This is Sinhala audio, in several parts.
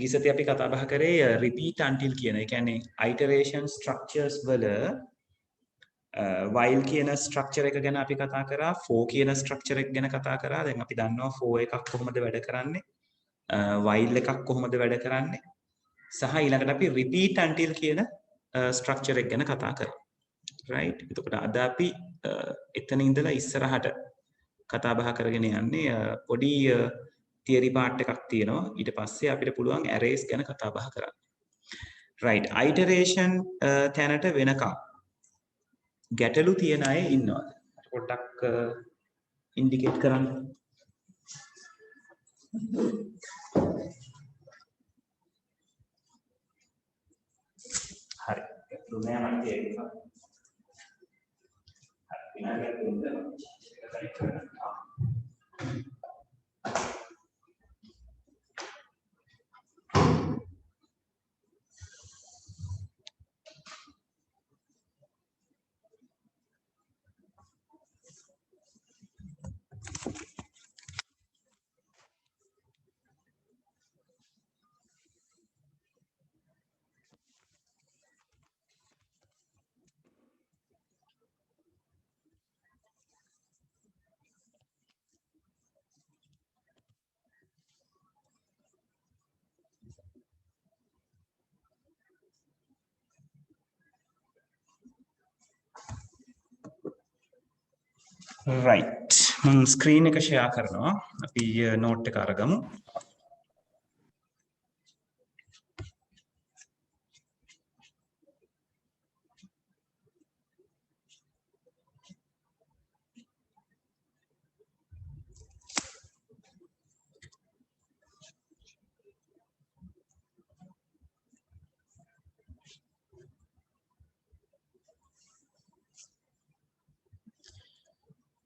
ගිසති අපි කතා බහ කරේ repeat until කියන. ඒ කියන්නේ iteration structures වල while කියන structure එක ගැන අපි කතා කරා, for කියන structure එක ගැන කතා කරා. දැන් අපි දන්නවා for එකක් කොහොමද වැඩ කරන්නේ, while එකක් කොහොමද වැඩ කරන්නේ, සහ ඊළඟට අපි repeat until කියන structure එක ගැන කතා කරා. right? එතකොට අද අපි එතන ඉඳලා ඉස්සරහට කතා බහ කරගෙන යන්නේ පොඩි theory part එකක් තියෙනවා. ඊට පස්සේ අපිට පුළුවන් arrays ගැන කතා බහ කරන්න. right, iteration තැනට වෙනකම් ගැටලු තියෙන අය ඉන්නවද? පොඩ්ඩක් ඉන්ඩිකේට් කරන්න. හරි. ගැටලු නෑ මට තේරෙනවා. හරි. විනාඩියක් දෙන්න. right, මම ස්ක්‍රීන් එක ෂෙයා කරනවා. අපි නෝට් එක අරගමු.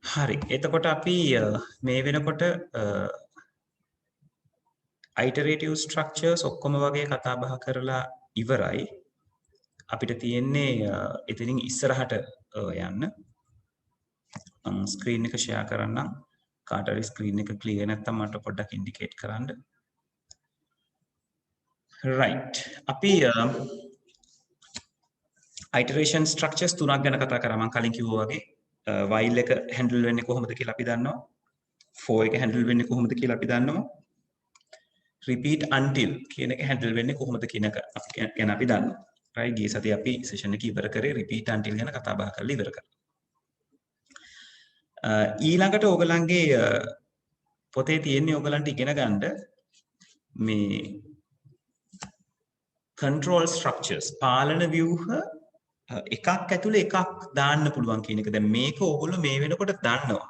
හරි. එතකොට අපි මේ වෙනකොට iterative structures ඔක්කොම වගේ කතා බහ කරලා ඉවරයි. අපිට තියෙන්නේ එතනින් ඉස්සරහට යන්න. මම ස්ක්‍රීන් එක ෂෙයා කරන්නම්. කාට හරි ස්ක්‍රීන් එක ක්ලියර් නැත්නම් මට පොඩ්ඩක් ඉන්ඩිකේට් කරන්න. right. අපි iteration structures තුනක් ගැන කතා කරා. මම කලින් කිව්වා වගේ while එක handle වෙන්නේ කොහොමද කියලා අපි දන්නවා. for එක handle වෙන්නේ කොහොමද කියලා අපි දන්නවා. repeat until කියන එක handle වෙන්නේ කොහොමද කියන එක ගැන අපි දන්නවා. right, ගිය සතියේ අපි session එක ඉවර කරේ repeat until ගැන කතා බහ කරලා ඉවර කරා. ඊළඟට ඕගලන්ගේ පොතේ තියෙන්නේ ඕගලන්ට ඉගෙන ගන්න මේ control structures පාලන ව්‍යුහ එකක් ඇතුලේ එකක් දාන්න පුළුවන් කියන එක. දැන් මේක ඕගොල්ලෝ මේ වෙනකොට දන්නවා.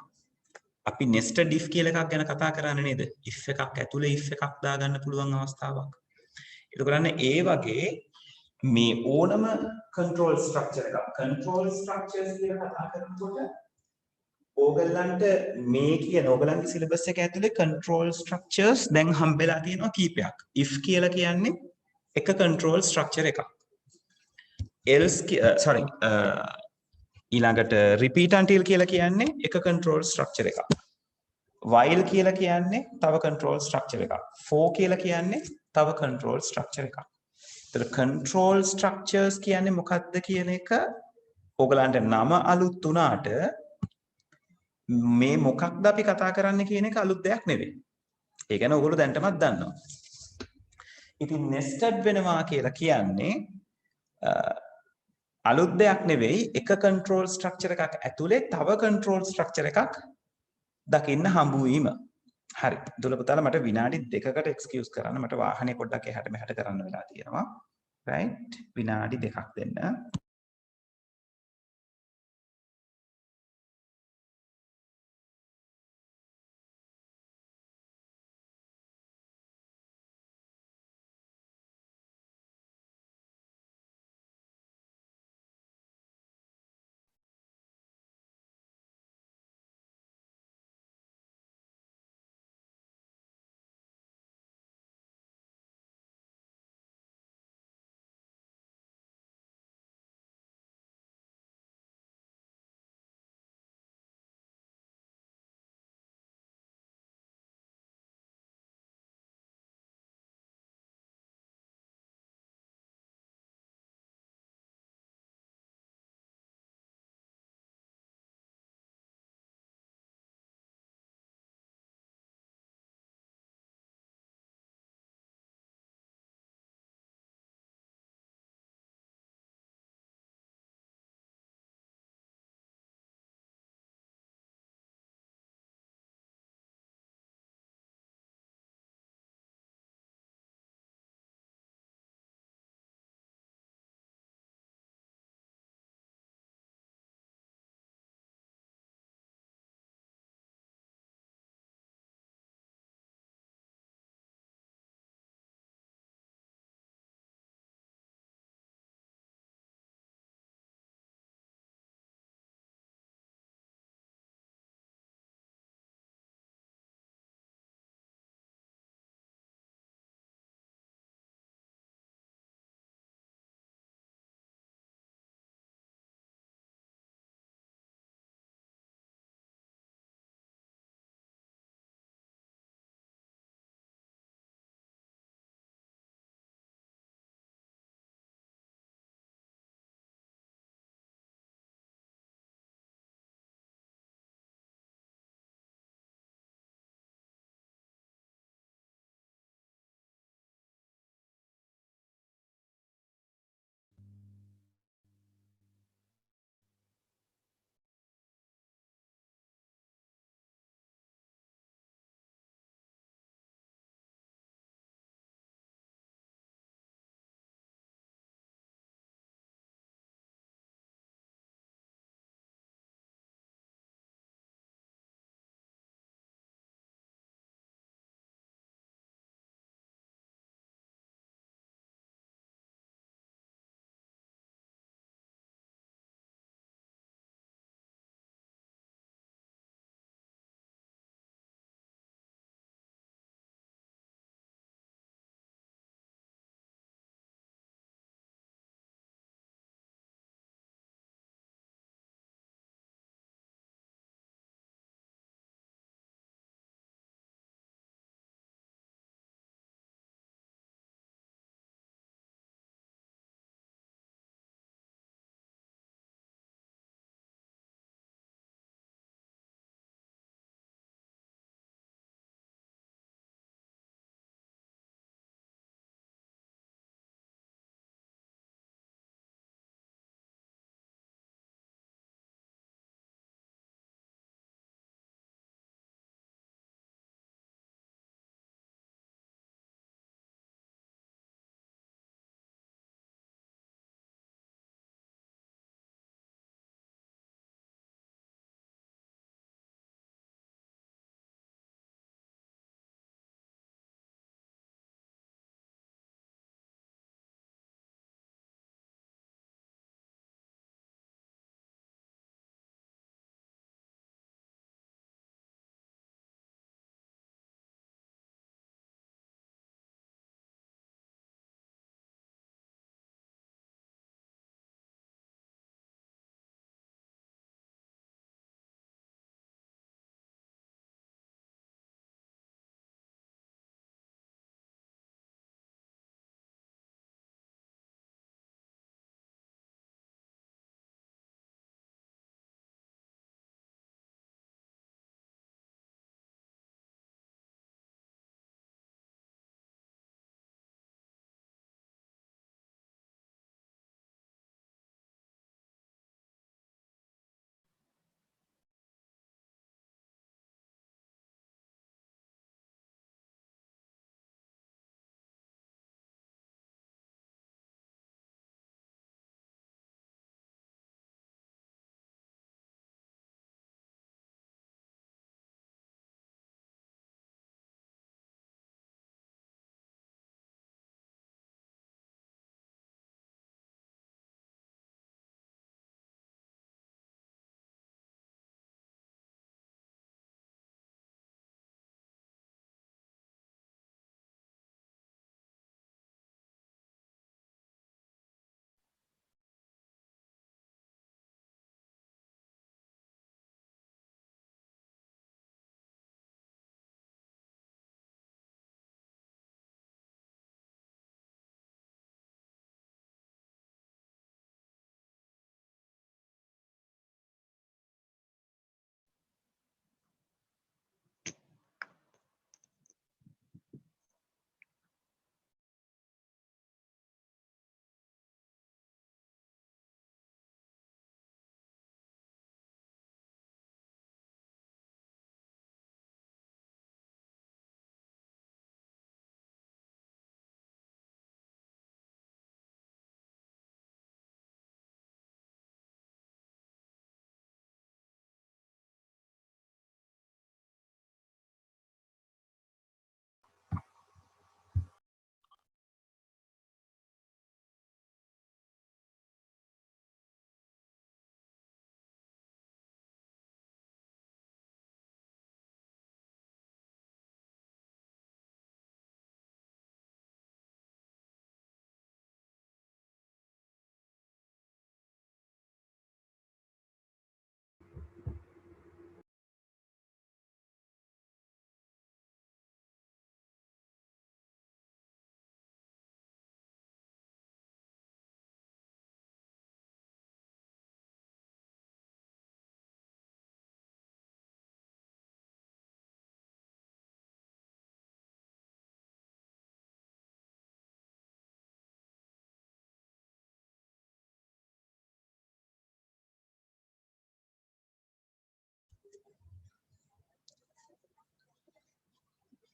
අපි nested if කියලා එකක් ගැන කතා කරන්නේ නේද? if එකක් ඇතුලේ if එකක් දාගන්න පුළුවන් අවස්ථාවක්. ඒක කරන්නේ ඒ වගේ මේ ඕනම control structure එකක් control structures කියලා කතා කරනකොට ඕගලන්ට මේ කියන ඕගලන්ගේ සිලබස් එක ඇතුලේ control structures දැන් හම්බෙලා තියෙනවා කීපයක්. if කියලා කියන්නේ එක control structure එකක්. else ඊළඟට repeat until කියලා කියන්නේ එක control structure එකක්. while කියලා කියන්නේ තව control structure එකක්. for කියලා කියන්නේ තව control structure එකක්. ඒතර control structures කියන්නේ මොකක්ද කියන එක ඕගලන්ට නම අලුත් වුණාට මේ මොකක්ද අපි කතා කරන්න කියන එක අලුත් දෙයක් නෙවෙයි. ඒ කියන්නේ ඕගොල්ලෝ දැන්ටමත් දන්නවා. ඉතින් nested වෙනවා කියලා කියන්නේ අලුත් දෙයක් නෙවෙයි, එක control structure එකක් ඇතුලේ තව control structure එකක් දකින්න හම්බ වීම. හරි. දුල පුතාලා මට විනාඩි 2කට excuse කරන්න. මට වාහනේ පොඩ්ඩක් එහාට මෙහාට කරන්න වෙලා තියෙනවා. right? විනාඩි 2ක් දෙන්න.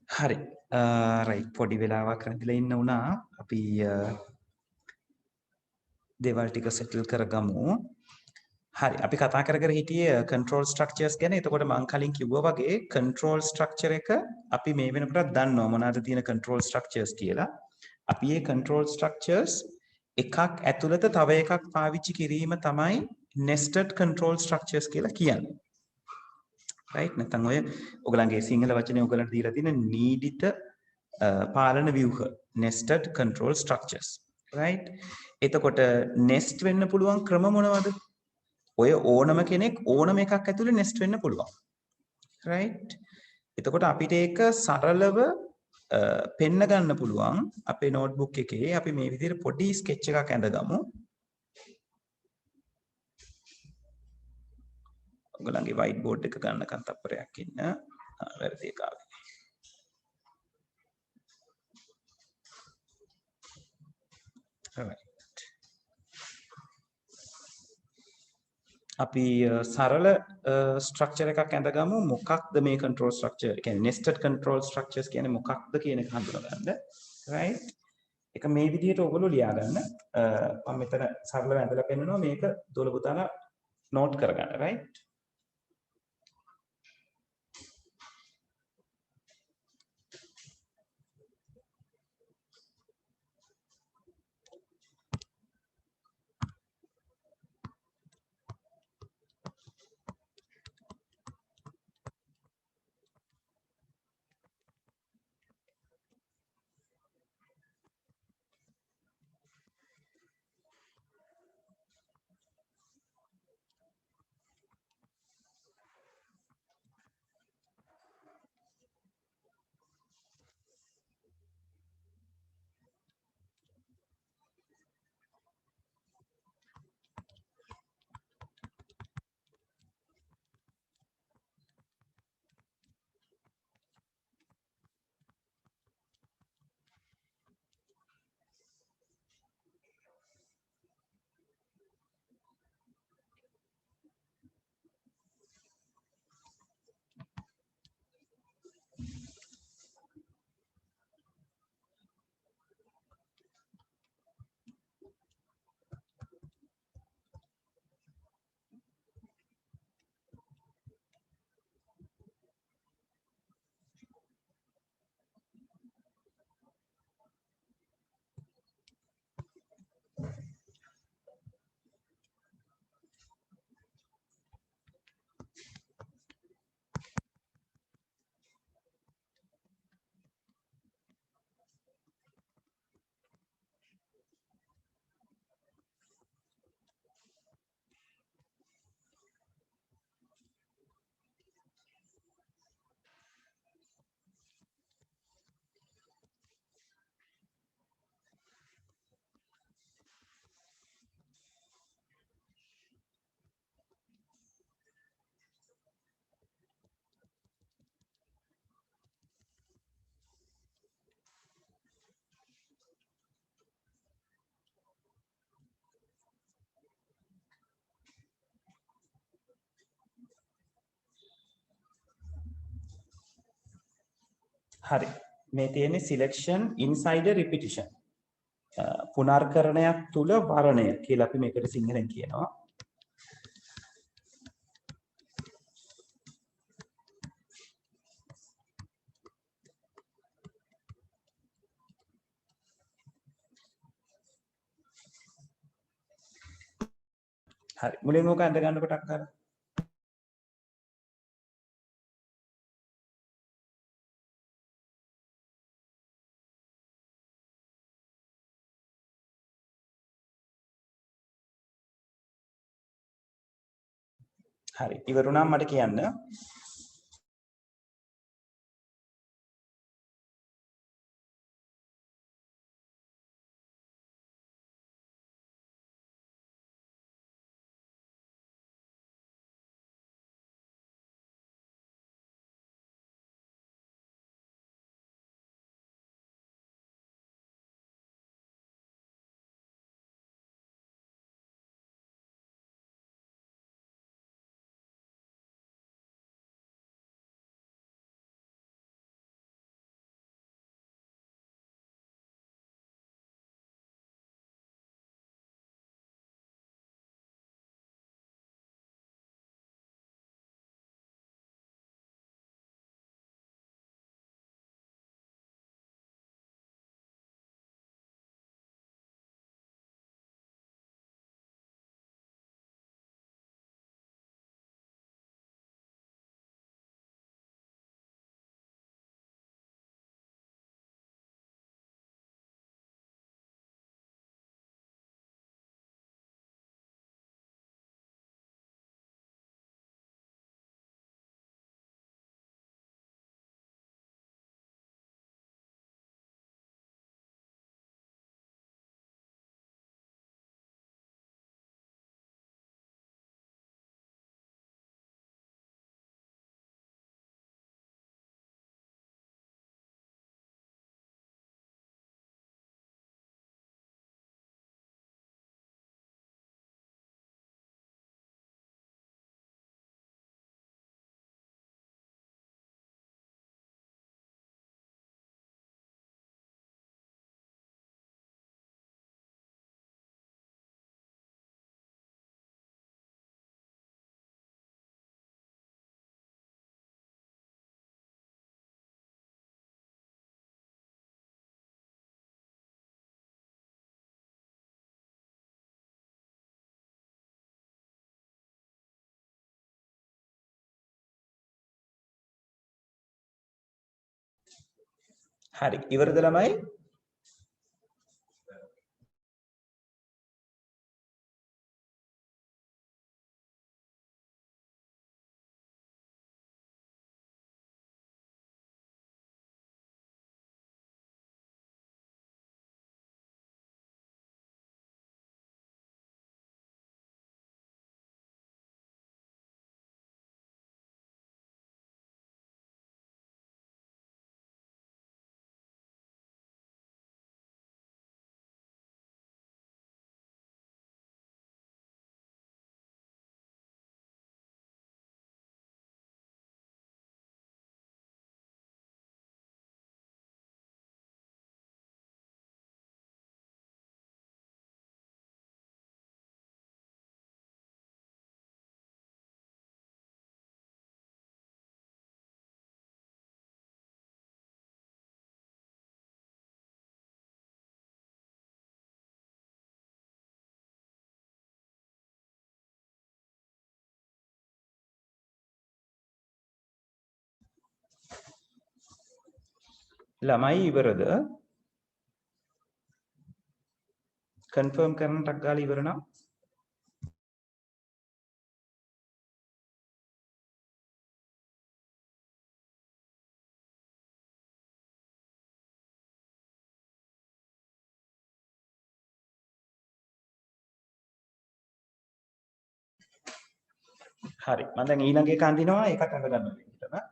හරි රයිට් පොඩි වෙලාවක් රැඳිලා ඉන්න වුණා අපි දේවල් ටික සෙටල් කරගමු හරි අපි කතා කර කර හිටියේ control structures ගැන එතකොට මම කලින් කිව්වා වගේ control structure එක අපි මේ වෙනකොටත් දන්නවා මොනවාද තියෙන control structures කියලා අපි මේ control structures එකක් ඇතුළත තව එකක් පාවිච්චි කිරීම තමයි nested control structures කියලා කියන්නේ right නැත්නම් ඔය ඔයගලන්ගේ සිංහල වචනේ ඔයගලන්ට දීලා තියෙන නීඩිත පාලන ව්‍යුහ nested control structures right එතකොට nest වෙන්න පුළුවන් ක්‍රම මොනවද ඔය ඕනම කෙනෙක් ඕනම එකක් ඇතුලේ nest වෙන්න පුළුවන් right එතකොට අපිට ඒක සරලව පෙන්න ගන්න පුළුවන් අපේ notebook එකේ අපි මේ විදිහට පොඩි sketch එකක් ඇඳගමු ඔයගලන්ගේ white board එක ගන්නකන් තප්පරයක් ඉන්න වැරදි එක ආවේ right අපි සරල ස්ට්‍රක්චර් එකක් ඇඳගමු මොකක්ද මේ control structure කියන්නේ nested control structures කියන්නේ මොකක්ද කියන එක හඳුනගන්න right ඒක මේ විදිහට ඔයගොල්ලෝ ලියා ගන්න මම මෙතන සරලව ඇඳලා පෙන්නනවා මේක දොළ පුතාලා නෝට් කරගන්න right හරි මේ තියෙන්නේ selection inside a repetition පුනර්කරණයක් තුල වරණය කියලා අපි මේකට සිංහලෙන් කියනවා හරි මුලින්ම ඔක අඳ ගන්න කොටක් කරා හරි ඉවරුණාම මට කියන්න හරි ඉවරද ළමයි? ළමයි ඉවරද? කන්ෆර්ම් කරන ටක් ගාලා ඉවර නම් හරි මම දැන් ඊළඟ එක අඳිනවා ඒකත් අඳ ගන්න විදිහටම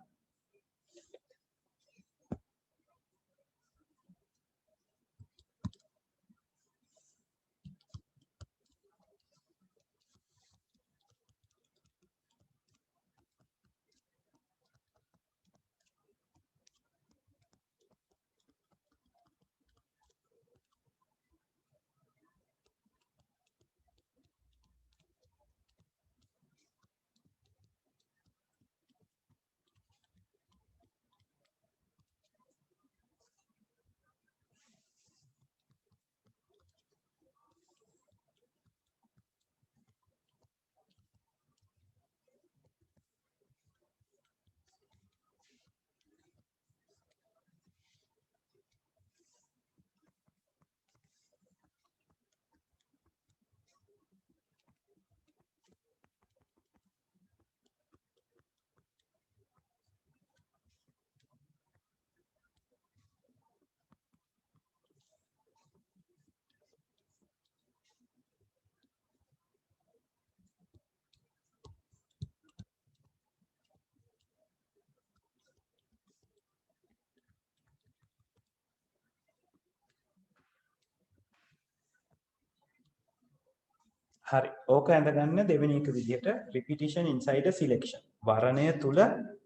හරි ඕක ඇඳගන්න දෙවෙනි එක විදිහට repetition inside a selection වර්ණය තුල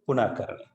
පුනර්කරණය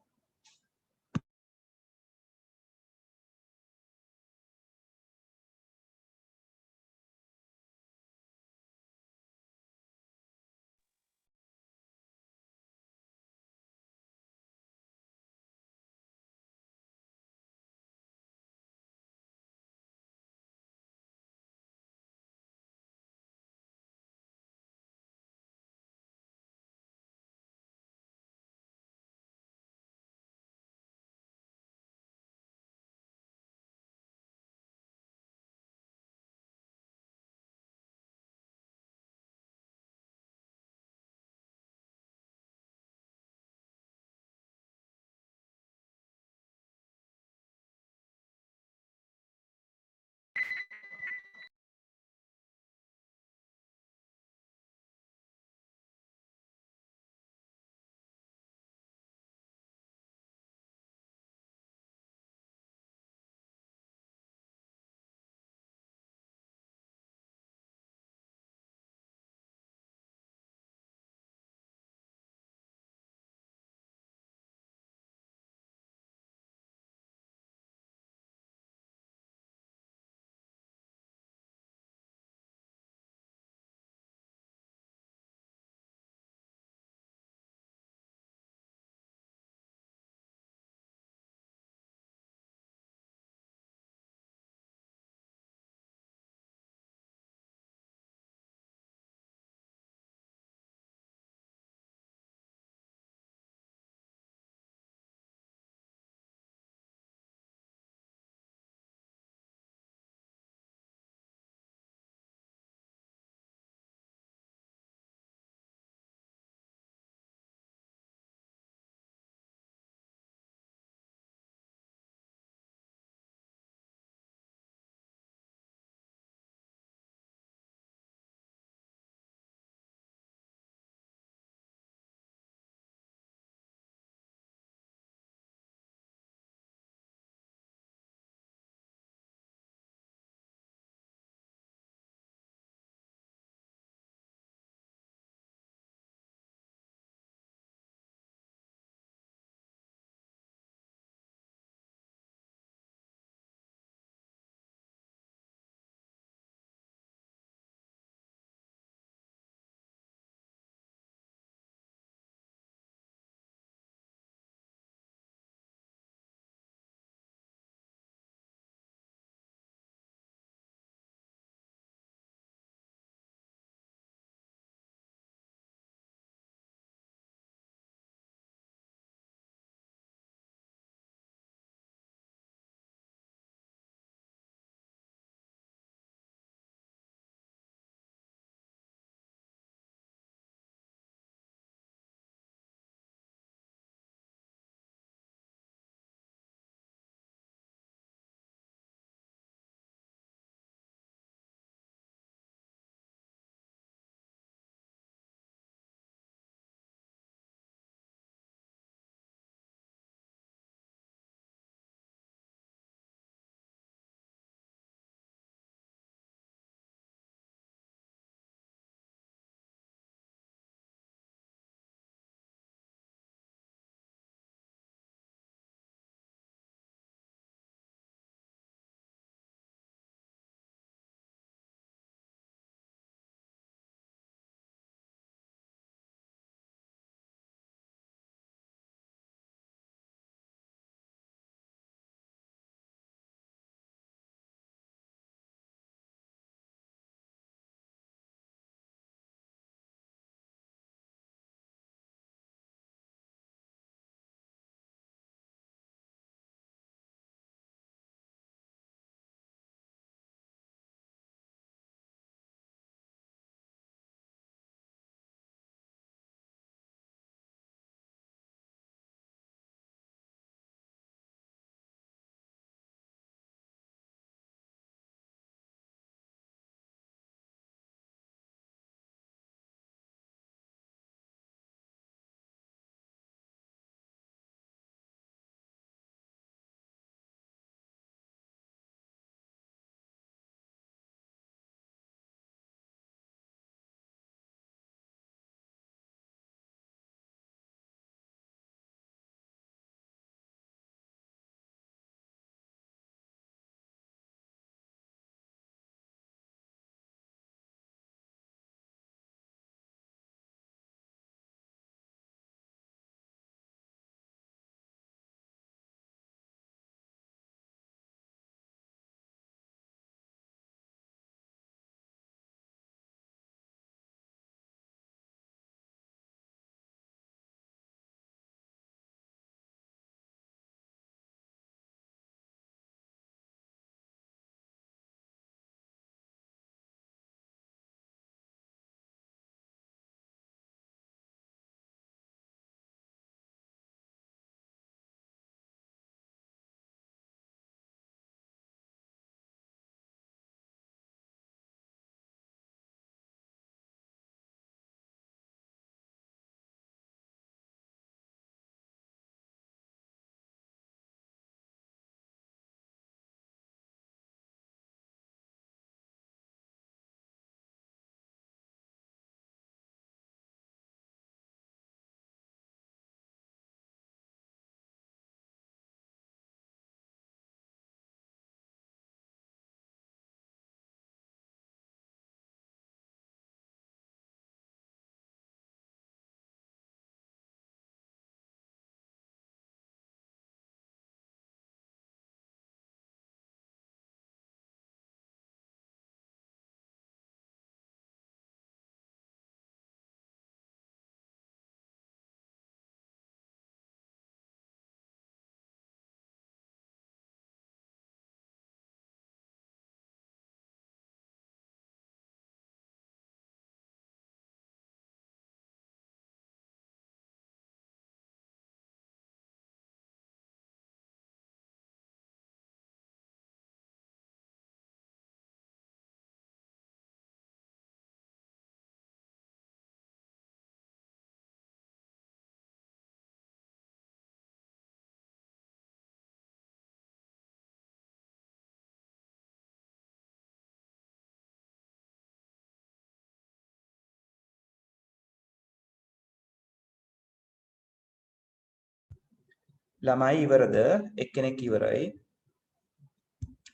ළමයි ඉවරද? එක්කෙනෙක් ඉවරයි.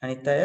අනිත් අය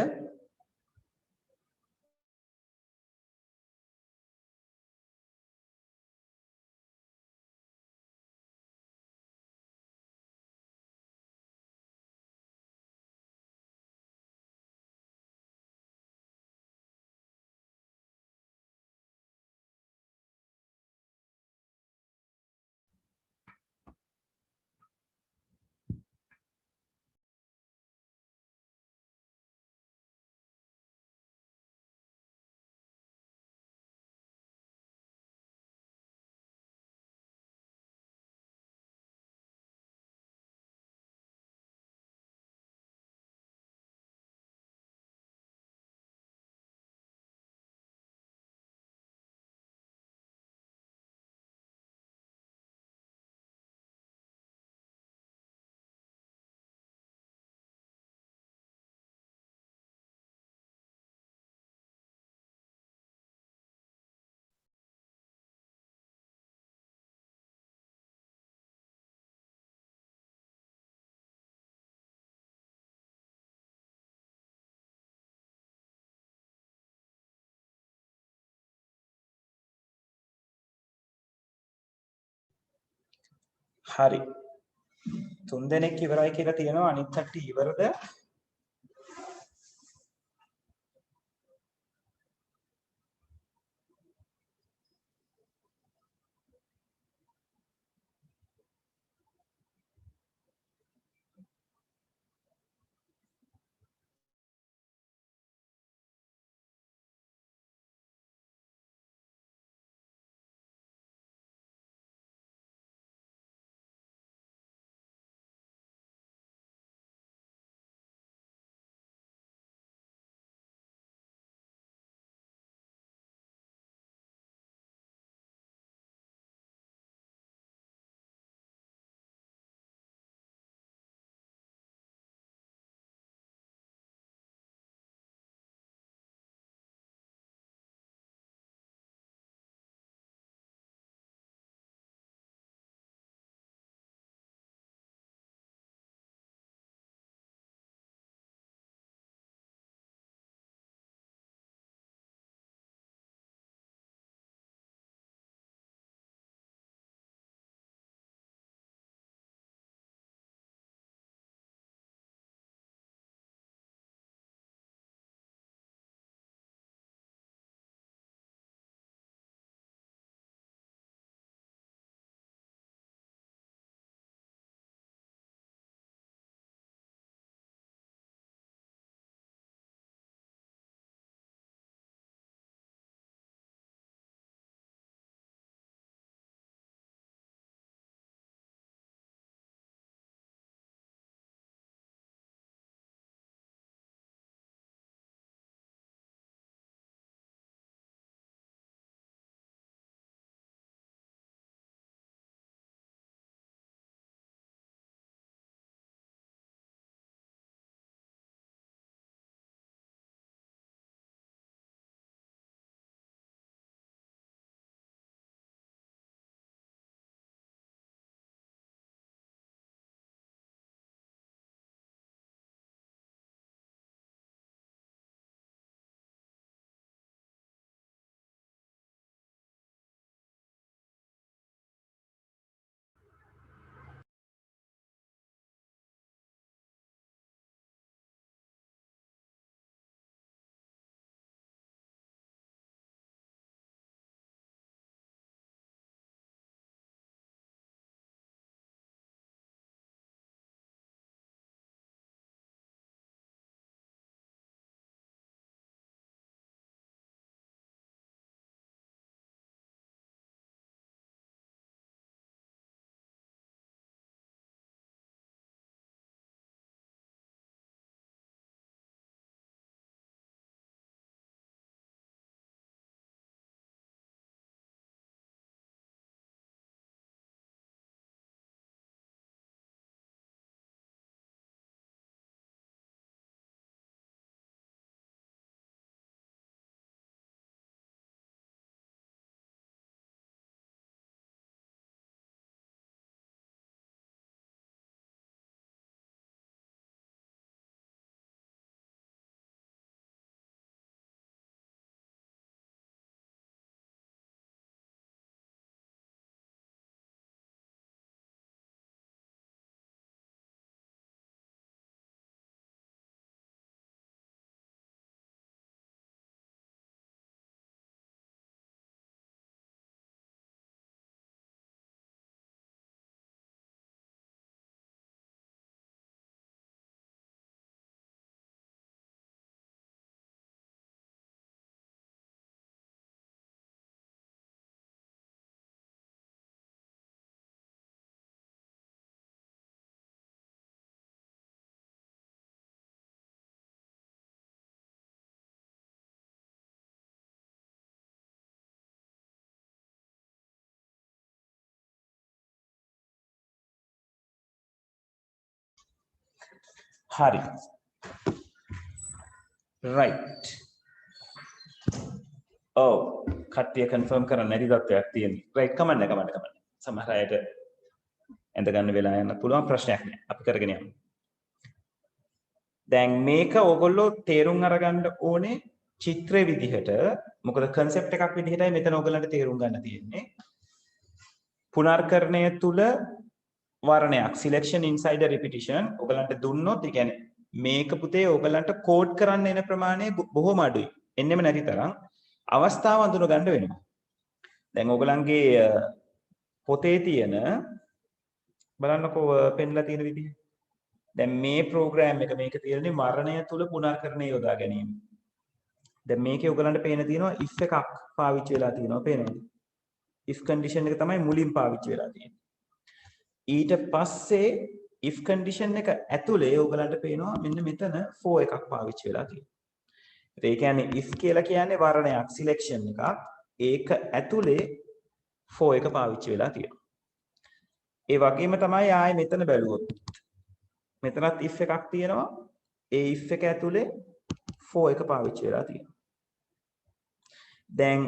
හරි. 3 දෙනෙක් ඉවරයි කියලා තියෙනවා. අනිත් කට්ටිය ඉවරද? හරි. right. ඔව් කට්ටිය කන්ෆර්ම් කරන්න නැති තත්ත්වයක් තියෙනවා. right කමන්න. සමහර අයට ඇඳ ගන්න වෙලා යන්න පුළුවන් ප්‍රශ්නයක් නෑ. අපි කරගෙන යමු. දැන් මේක ඕගොල්ලෝ තේරුම් අරගන්න ඕනේ චිත්‍රය විදිහට. මොකද concept එකක් විදිහටයි මෙතන ඕගොල්ලන්ට තේරුම් ගන්න තියෙන්නේ. පුනර්කරණය තුල වර්ණයක් selection inside a repetition ඕගොල්ලන්ට දුන්නොත් ඒ කියන්නේ මේක පුතේ ඕගොල්ලන්ට කෝඩ් කරන්න එන ප්‍රමාණය බොහොම අඩුයි. එන්නෙම නැති තරම් අවස්ථාව අඳුන ගන්න වෙනවා. දැන් ඕගොල්ලන්ගේ පොතේ තියෙන බලන්නකෝ පෙන්ලා තියෙන විදිහ. දැන් මේ ප්‍රෝග්‍රෑම් එක මේක තියෙන්නේ මරණය තුල පුනර්කරණය යොදා ගැනීම. දැන් මේකේ ඔයගලන්ට පේන තියෙනවා if එකක් පාවිච්චි වෙලා තියෙනවා පේනවද? if condition එක තමයි මුලින් පාවිච්චි වෙලා තියෙන්නේ. ඊට පස්සේ if condition එක ඇතුලේ ඔයගලන්ට පේනවා මෙන්න මෙතන for එකක් පාවිච්චි වෙලා තියෙනවා. ඒ කියන්නේ if කියලා කියන්නේ වර්ණයක් selection එකක්. ඒක ඇතුලේ for එක පාවිච්චි වෙලා තියෙනවා. ඒ වගේම තමයි ආයේ මෙතන බැලුවොත් මෙතනත් if එකක් තියෙනවා. ඒ if එක ඇතුලේ for එක පාවිච්චි වෙලා තියෙනවා. දැන්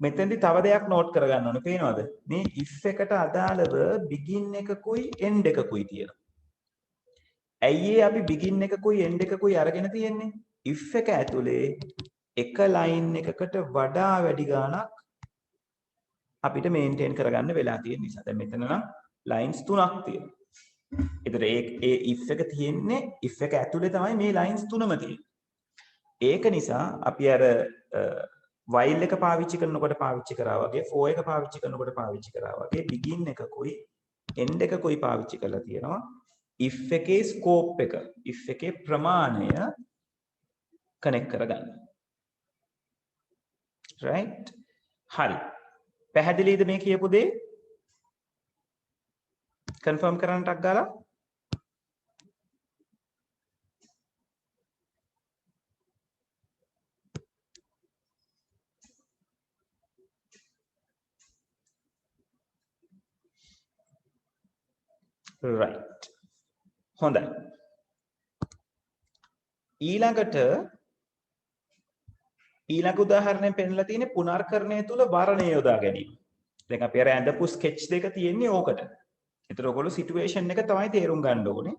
මෙතෙන්දි තව දෙයක් නෝට් කරගන්න ඕනේ. පේනවද? මේ if එකට අදාළව begin එකකුයි end එකකුයි තියෙනවා. ඇයි අපි begin එකකුයි end එකකුයි අරගෙන තියෙන්නේ? if එක ඇතුලේ එක line එකකට වඩා වැඩි ගාණක් අපිට maintain කරගන්න වෙලා තියෙන නිසා. දැන් මෙතන නම් lines 3ක් තියෙනවා. ඒතර ඒ if එක තියෙන්නේ if එක ඇතුලේ තමයි මේ lines 3ම තියෙන්නේ. ඒක නිසා අපි අර while එක පාවිච්චි කරනකොට පාවිච්චි කරා වගේ for එක පාවිච්චි කරනකොට පාවිච්චි කරා වගේ begin එකකුයි end එකකුයි පාවිච්චි කරලා තියෙනවා. if එකේ scope එක if එකේ ප්‍රමාණය connect කරගන්න. right? හරි. පැහැදිලිද මේ කියපු දේ? confirm කරන්න ටක් ගාලා right. හොඳයි. ඊළඟ උදාහරණයෙන් පෙන්නලා තියෙන්නේ පුනර්කරණය තුල වර්ණය යොදා ගැනීම. දැන් අපි අර ඇඳපු ස්කෙච් දෙක තියෙන්නේ ඕකට. ඒතර ඔයගොල්ලෝ සිටුේෂන් එක තමයි තේරුම් ගන්න ඕනේ.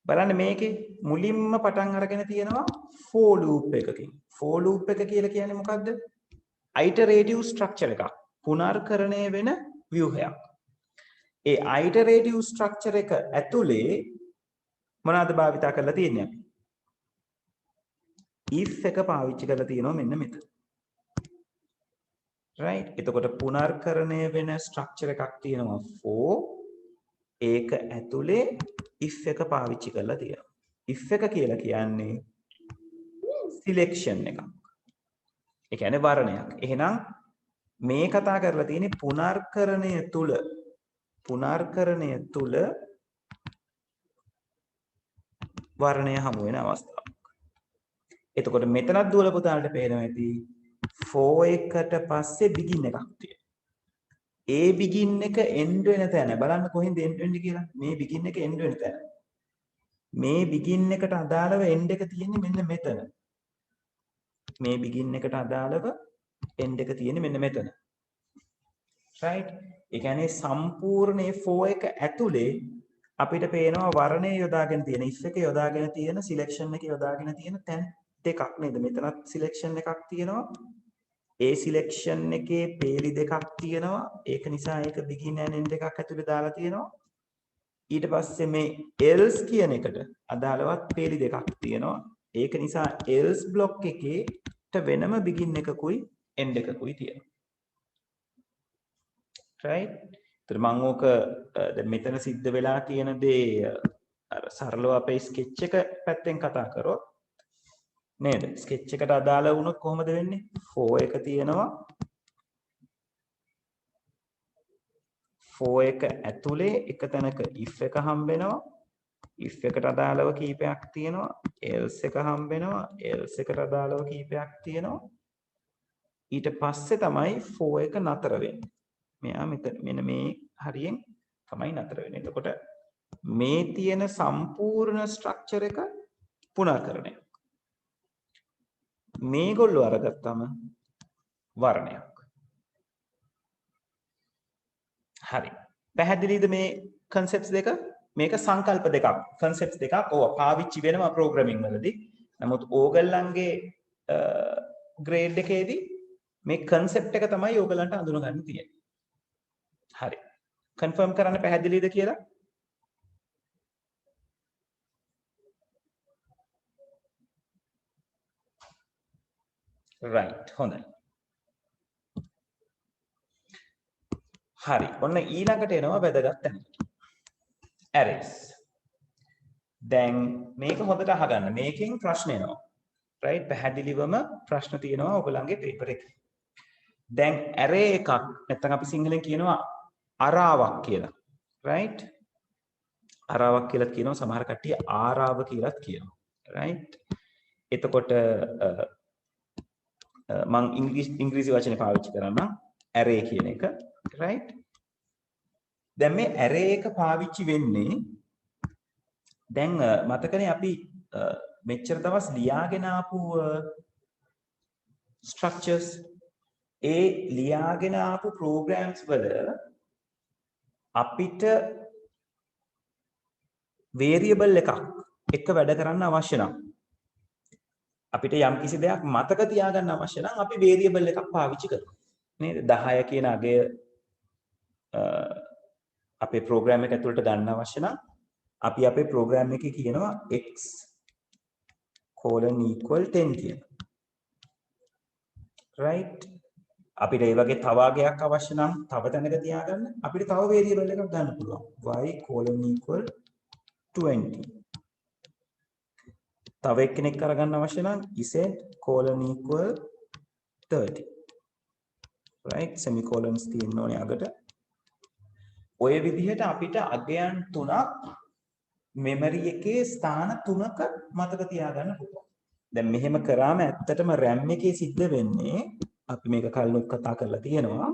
බලන්න මේකේ මුලින්ම පටන් අරගෙන තියෙනවා for loop එකකින්. for loop එක කියලා කියන්නේ මොකද්ද? iterative structure එකක්. පුනර්කරණය වෙන ව්‍යුහයක්. ඒ iterative structure එක ඇතුලේ මොනවාද භාවිතා කරලා තියෙන්නේ අපි? if එක පාවිච්චි කරලා තියෙනවා මෙන්න මෙතන. right? එතකොට පුනර්කරණය වෙන structure එකක් තියෙනවා for ඒක ඇතුලේ if එක පාවිච්චි කරලා තියෙනවා. if එක කියලා කියන්නේ selection එකක්. ඒ කියන්නේ වර්ණයක්. එහෙනම් මේ කතා කරලා තියෙන්නේ පුනර්කරණය තුල වර්ණය හමු වෙන අවස්ථාවක්. එතකොට මෙතනත් දුවල පුතාලට පේනවා ඇති for එකට පස්සේ begin එකක් තියෙනවා. ඒ begin එක end වෙන තැන බලන්න කොහෙන්ද end වෙන්නේ කියලා. මේ begin එක end වෙන තැන. මේ begin එකට අදාළව end එක තියෙන්නේ මෙන්න මෙතන. මේ begin එකට අදාළව end එක තියෙන්නේ මෙන්න මෙතන. right? ඒ කියන්නේ සම්පූර්ණ for එක ඇතුලේ අපිට පේනවා වර්ණය යොදාගෙන තියෙන if එක යොදාගෙන තියෙන selection එක යොදාගෙන තියෙන තැන් දෙකක් නේද? මෙතනත් selection එකක් තියෙනවා. ඒ selection එකේ පේලි දෙකක් තියෙනවා. ඒක නිසා ඒක begin and end එකක් ඇතුලේ දාලා තියෙනවා. ඊට පස්සේ මේ else කියන එකට අදාළවත් පේලි දෙකක් තියෙනවා. ඒක නිසා else block එකේට වෙනම begin එකකුයි end එකකුයි තියෙනවා. right? ඒතර මම ඕක දැන් මෙතන සිද්ධ වෙලා තියෙන දේ අර සරලව අපේ sketch එක පැත්තෙන් කතා කරොත් නේද? sketch එකට අදාළ වුණොත් කොහොමද වෙන්නේ? for එක තියෙනවා. for එක ඇතුලේ එක තැනක if එක හම්බ වෙනවා. if එකට අදාළව කීපයක් තියෙනවා. else එක හම්බ වෙනවා. else එකට අදාළව කීපයක් තියෙනවා. ඊට පස්සේ තමයි for එක නතර වෙන්නේ. මෙයා මෙතන මෙන්න මේ හරියෙන් තමයි නතර වෙන්නේ. එතකොට මේ තියෙන සම්පූර්ණ ස්ට්‍රක්චර් එක පුනර්කරණය. මේගොල්ලෝ අරගත්තම වර්ණයක්. හරි. පැහැදිලිද මේ concepts දෙක? මේක සංකල්ප දෙකක්. concepts දෙකක්. ඕවා පාවිච්චි වෙනවා programming වලදී. නමුත් ඕගොල්ලන්ගේ grade එකේදී මේ concept එක තමයි ඕගොල්ලන්ට අඳුන ගන්න තියෙන්නේ. හරි. confirm කරන්න පැහැදිලිද කියලා? right. හොඳයි. හරි. ඔන්න ඊළඟට එනවා වැදගත් තැන. arrays. දැන් මේක හොඳට අහගන්න. මේකෙන් ප්‍රශ්න එනවා. right? පැහැදිලිවම ප්‍රශ්න තියෙනවා ඔයගොල්ලන්ගේ paper එකේ. දැන් array එකක් නැත්නම් අපි සිංහලෙන් කියනවා අරාවක් කියලා. right? අරාවක් කියලා කියනවා සමහර කට්ටිය ආරාව කියලාත් කියනවා. right? එතකොට මම ඉංග්‍රීසි වචනේ පාවිච්චි කරනවා array කියන එක. right? දැන් මේ array එක පාවිච්චි වෙන්නේ දැන් මතකනේ අපි මෙච්චර දවස් ලියාගෙන ආපු structures ඒ ලියාගෙන ආපු programs වල අපිට variable එකක් එක වැඩ කරන්න අවශ්‍ය නම් අපිට යම් කිසි දෙයක් මතක තියාගන්න අවශ්‍ය නම් අපි variable එකක් පාවිච්චි කරනවා නේද 10 කියන අගය අපේ program එක ඇතුළට ගන්න අවශ්‍ය නම් අපි අපේ program එකේ කියනවා x = 10 කියලා. right? අපිට ඒ වගේ තව අගයක් අවශ්‍ය නම් තව තැනක තියාගන්න අපිට තව variable එකක් ගන්න පුළුවන්. y = 20. තව එක්කෙනෙක් කරගන්න අවශ්‍ය නම් z = 30. right? semicolons තියෙන්න ඕනේ අගට. ඔය විදිහට අපිට අගයන් තුනක් මෙමරි එකේ ස්ථාන තුනක මතක තියාගන්න පුළුවන්. දැන් මෙහෙම කරාම ඇත්තටම RAM එකේ සිද්ධ වෙන්නේ අපි මේක කලිනුත් කතා කරලා තියෙනවා.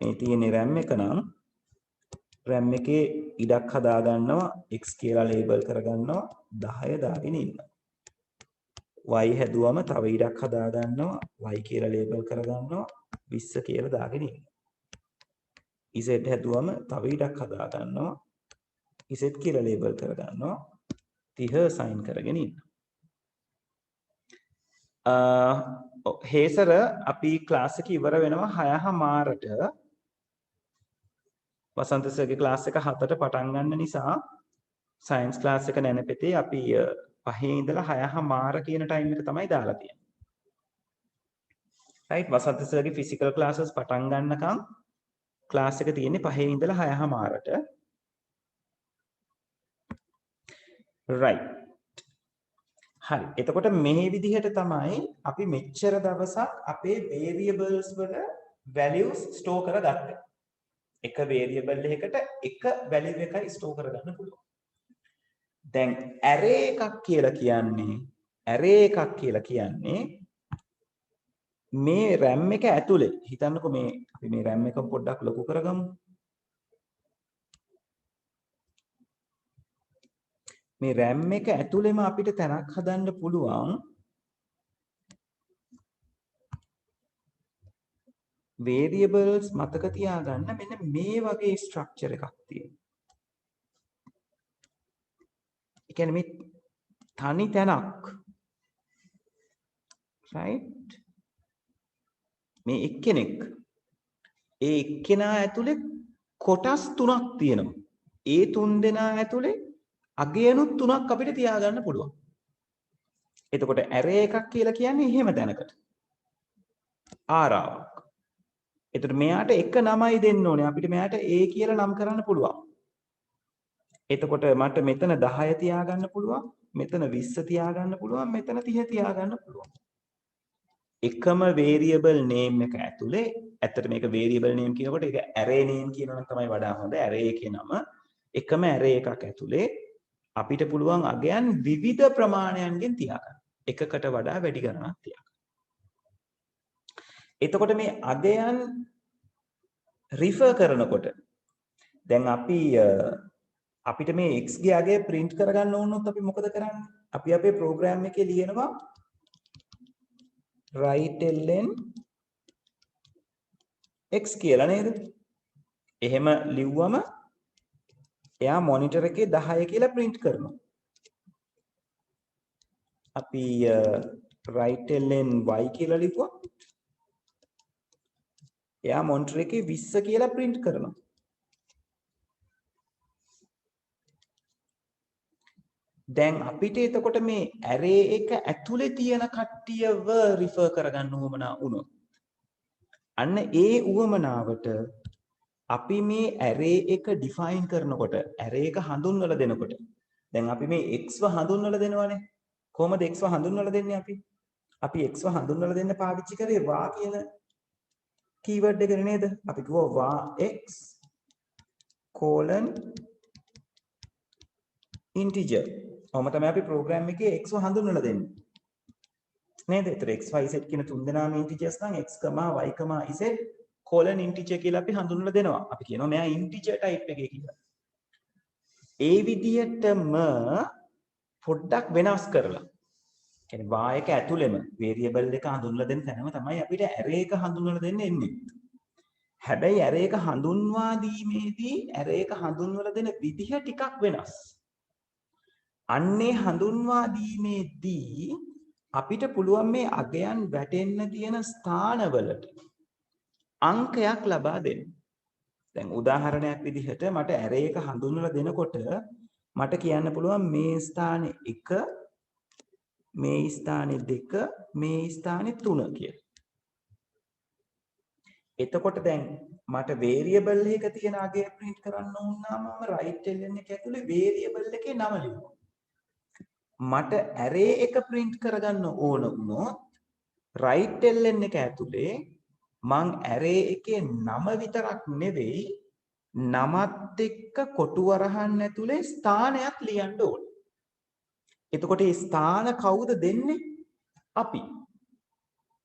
මේ තියෙන RAM එක නම් RAM එකේ ඉඩක් හදා ගන්නවා x කියලා ලේබල් කරගන්නවා 10 දාගෙන ඉන්නවා. y හැදුවම තව ඉඩක් හදා ගන්නවා y කියලා ලේබල් කරගන්නවා 20 කියලා දාගෙන ඉන්නවා. z හැදුවම තව ඉඩක් හදා ගන්නවා z කියලා ලේබල් කරගන්නවා 30 සයින් කරගෙන ඉන්නවා. හේසර අපි ක්ලාස් එක ඉවර වෙනවා 6:00ට. වසන්ත සර්ගේ ක්ලාස් එක 7ට පටන් ගන්න නිසා සයන්ස් ක්ලාස් එක නැනපෙතේ අපි 5 ඉඳලා 6:00 කියන ටයිම් එක තමයි දාලා තියෙන්නේ. right? වසන්ත සර්ගේ ෆිසිකල් ක්ලාසස් පටන් ගන්නකම් ක්ලාස් එක තියෙන්නේ 5 ඉඳලා 6:00ට. right. හරි. එතකොට මේ විදිහට තමයි අපි මෙච්චර දවසක් අපේ variables වල values store කරගත්තේ. එක variable එකකට එක value එකයි store කරගන්න පුළුවන්. දැන් array එකක් කියලා කියන්නේ මේ RAM එක ඇතුලේ හිතන්නකෝ මේ අපි මේ RAM එක පොඩ්ඩක් ලොකු කරගමු. මේ RAM එක ඇතුළේම අපිට තැනක් හදන්න පුළුවන් variables මතක තියාගන්න මෙන්න මේ වගේ structure එකක් තියෙනවා. ඒ කියන්නේ මේ තනි තැනක් right? මේ එක්කෙනෙක් ඒ එක්කෙනා ඇතුලේ කොටස් තුනක් තියෙනවා. ඒ තුන් දෙනා ඇතුලේ අගයනුත් තුනක් අපිට තියාගන්න පුළුවන්. එතකොට array එකක් කියලා කියන්නේ එහෙම තැනකට. ආරාවක්. එතකොට මෙයාට එක නමයි දෙන්න ඕනේ. අපිට මෙයාට A කියලා නම් කරන්න පුළුවන්. එතකොට මට මෙතන 10 තියාගන්න පුළුවන්, මෙතන 20 තියාගන්න පුළුවන්, මෙතන 30 තියාගන්න පුළුවන්. එකම variable name එක ඇතුලේ ඇත්තට මේක variable name කියනකොට ඒක array name කියනවා නම් තමයි වඩා හොඳ. array එකේ නම එකම array එකක් ඇතුලේ අපිට පුළුවන් අගයන් විවිධ ප්‍රමාණයන්ගෙන් තියාගන්න. එකකට වඩා වැඩි ගණනක් තියාගන්න. එතකොට මේ අගයන් refer කරනකොට දැන් අපිට මේ x ගේ අගය print කරගන්න ඕනොත් අපි මොකද කරන්නේ? අපි අපේ program එකේ ලියනවා right ln x කියලා නේද? එහෙම ලිව්වම එයා මොනිටර් එකේ 10 කියලා print කරනවා. අපි right ln y කියලා ලිව්වා. එයා මොනිටර් එකේ 20 කියලා print කරනවා. දැන් අපිට එතකොට මේ array එක ඇතුලේ තියෙන කට්ටියව refer කරගන්න උවමනා වුණොත් අන්න ඒ උවමනාවට අපි මේ array එක define කරනකොට array එක හඳුන්වලා දෙනකොට දැන් අපි මේ x ව හඳුන්වලා දෙනවනේ කොහොමද x ව හඳුන්වලා දෙන්නේ අපි x ව හඳුන්වලා දෙන්න පාවිච්චි කරේ var කියන keyword එක නේද අපි කිව්වා var x integer ඔහොම තමයි අපි program එකේ x ව හඳුන්වලා දෙන්නේ නේද? ඒතර x y z කියන තුන් දෙනාම integers නම් x, y, z colon integer කියලා අපි හඳුන්වලා දෙනවා. අපි කියනවා මෙයා integer type එකේ කියලා. ඒ විදිහටම පොඩ්ඩක් වෙනස් කරලා. කියන්නේ var එක ඇතුළෙම variable එක හඳුන්වලා දෙන්න තැනම තමයි අපිට array එක හඳුන්වලා දෙන්න එන්නේ. හැබැයි array එක හඳුන්වා දීමේදී array එක හඳුන්වලා දෙන විදිහ ටිකක් වෙනස්. අන්නේ හඳුන්වා දීමේදී අපිට පුළුවන් මේ අගයන් වැටෙන්න තියෙන ස්ථානවලට අංකයක් ලබා දෙන්න. දැන් උදාහරණයක් විදිහට මට array එක හඳුන්වලා දෙනකොට මට කියන්න පුළුවන් මේ ස්ථානේ 1 මේ ස්ථානේ 2 මේ ස්ථානේ 3 කියලා. එතකොට දැන් මට variable එක තියෙන අගය print කරන්න ඕන නම් මම right ln එක ඇතුලේ variable එකේ නම ලියනවා. මට array එක print කරගන්න ඕන වුණොත් right ln එක ඇතුලේ මං array එකේ නම විතරක් නෙවෙයි නමත් එක්ක කොටු වරහන් ඇතුලේ ස්ථානයක් ලියන්න ඕන. එතකොට මේ ස්ථාන කවුද දෙන්නේ? අපි.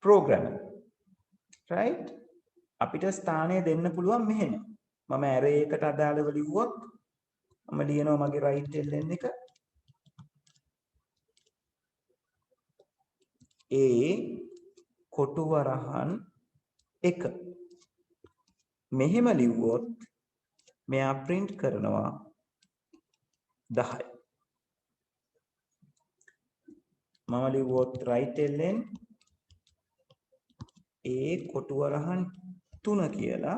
programmer. right? අපිට ස්ථානය දෙන්න පුළුවන් මෙහෙම. මම array එකට අදාළව ලිව්වොත් මම ලියනවා මගේ right ln එක A කොටු වරහන් 1 මෙහෙම ලිව්වොත් මෙයා print කරනවා 10. මම ලිව්වොත් right ln A කොටු වරහන් 3 කියලා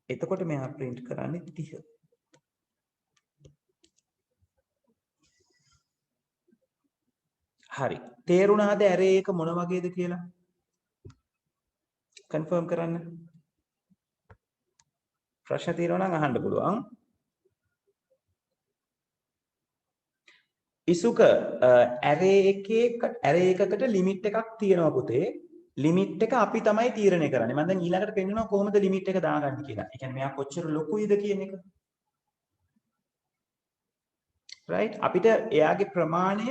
එතකොට මෙයා print කරන්නේ 30. හරි. තේරුණාද array එක මොන වගේද කියලා? confirm කරන්න. ප්‍රශ්න තියෙනවා නම් අහන්න පුළුවන්. ඉසුක array එකකට limit එකක් තියෙනවා පුතේ. limit එක අපි තමයි තීරණය කරන්නේ. මම දැන් ඊළඟට පෙන්නනවා කොහොමද limit එක දාගන්නේ කියලා. ඒ කියන්නේ මෙයා කොච්චර ලොකුයිද කියන එක. right? අපිට එයාගේ ප්‍රමාණය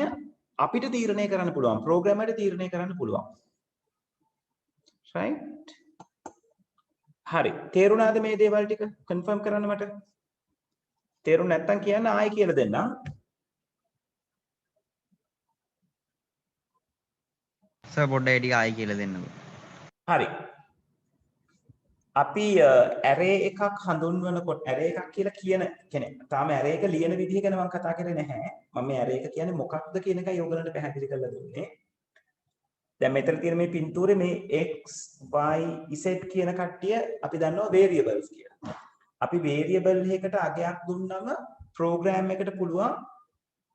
අපිට තීරණය කරන්න පුළුවන්. ප්‍රෝග්‍රෑමර්ට තීරණය කරන්න පුළුවන්. right? හරි. තේරුණාද මේ දේවල් ටික? කන්ෆර්ම් කරන්න මට. තේරුණ නැත්නම් කියන්න ආයෙ කියලා දෙන්නම්. සර් පොඩ්ඩක් ටික ආයෙ කියලා දෙන්නකෝ. හරි. අපි array එකක් හඳුන්වනකොට array එකක් කියලා කියන්නේ තාම array එක ලියන විදිහ ගැන මම කතා කරේ නැහැ. මම මේ array එක කියන්නේ මොකක්ද කියන එකයි ඔයගලන්ට පැහැදිලි කරලා දුන්නේ. දැන් මෙතන තියෙන මේ පින්තූරේ මේ x y z කියන කට්ටිය අපි දන්නවා variables කියලා. අපි variable එකකට අගයක් දුන්නම program එකට පුළුවන්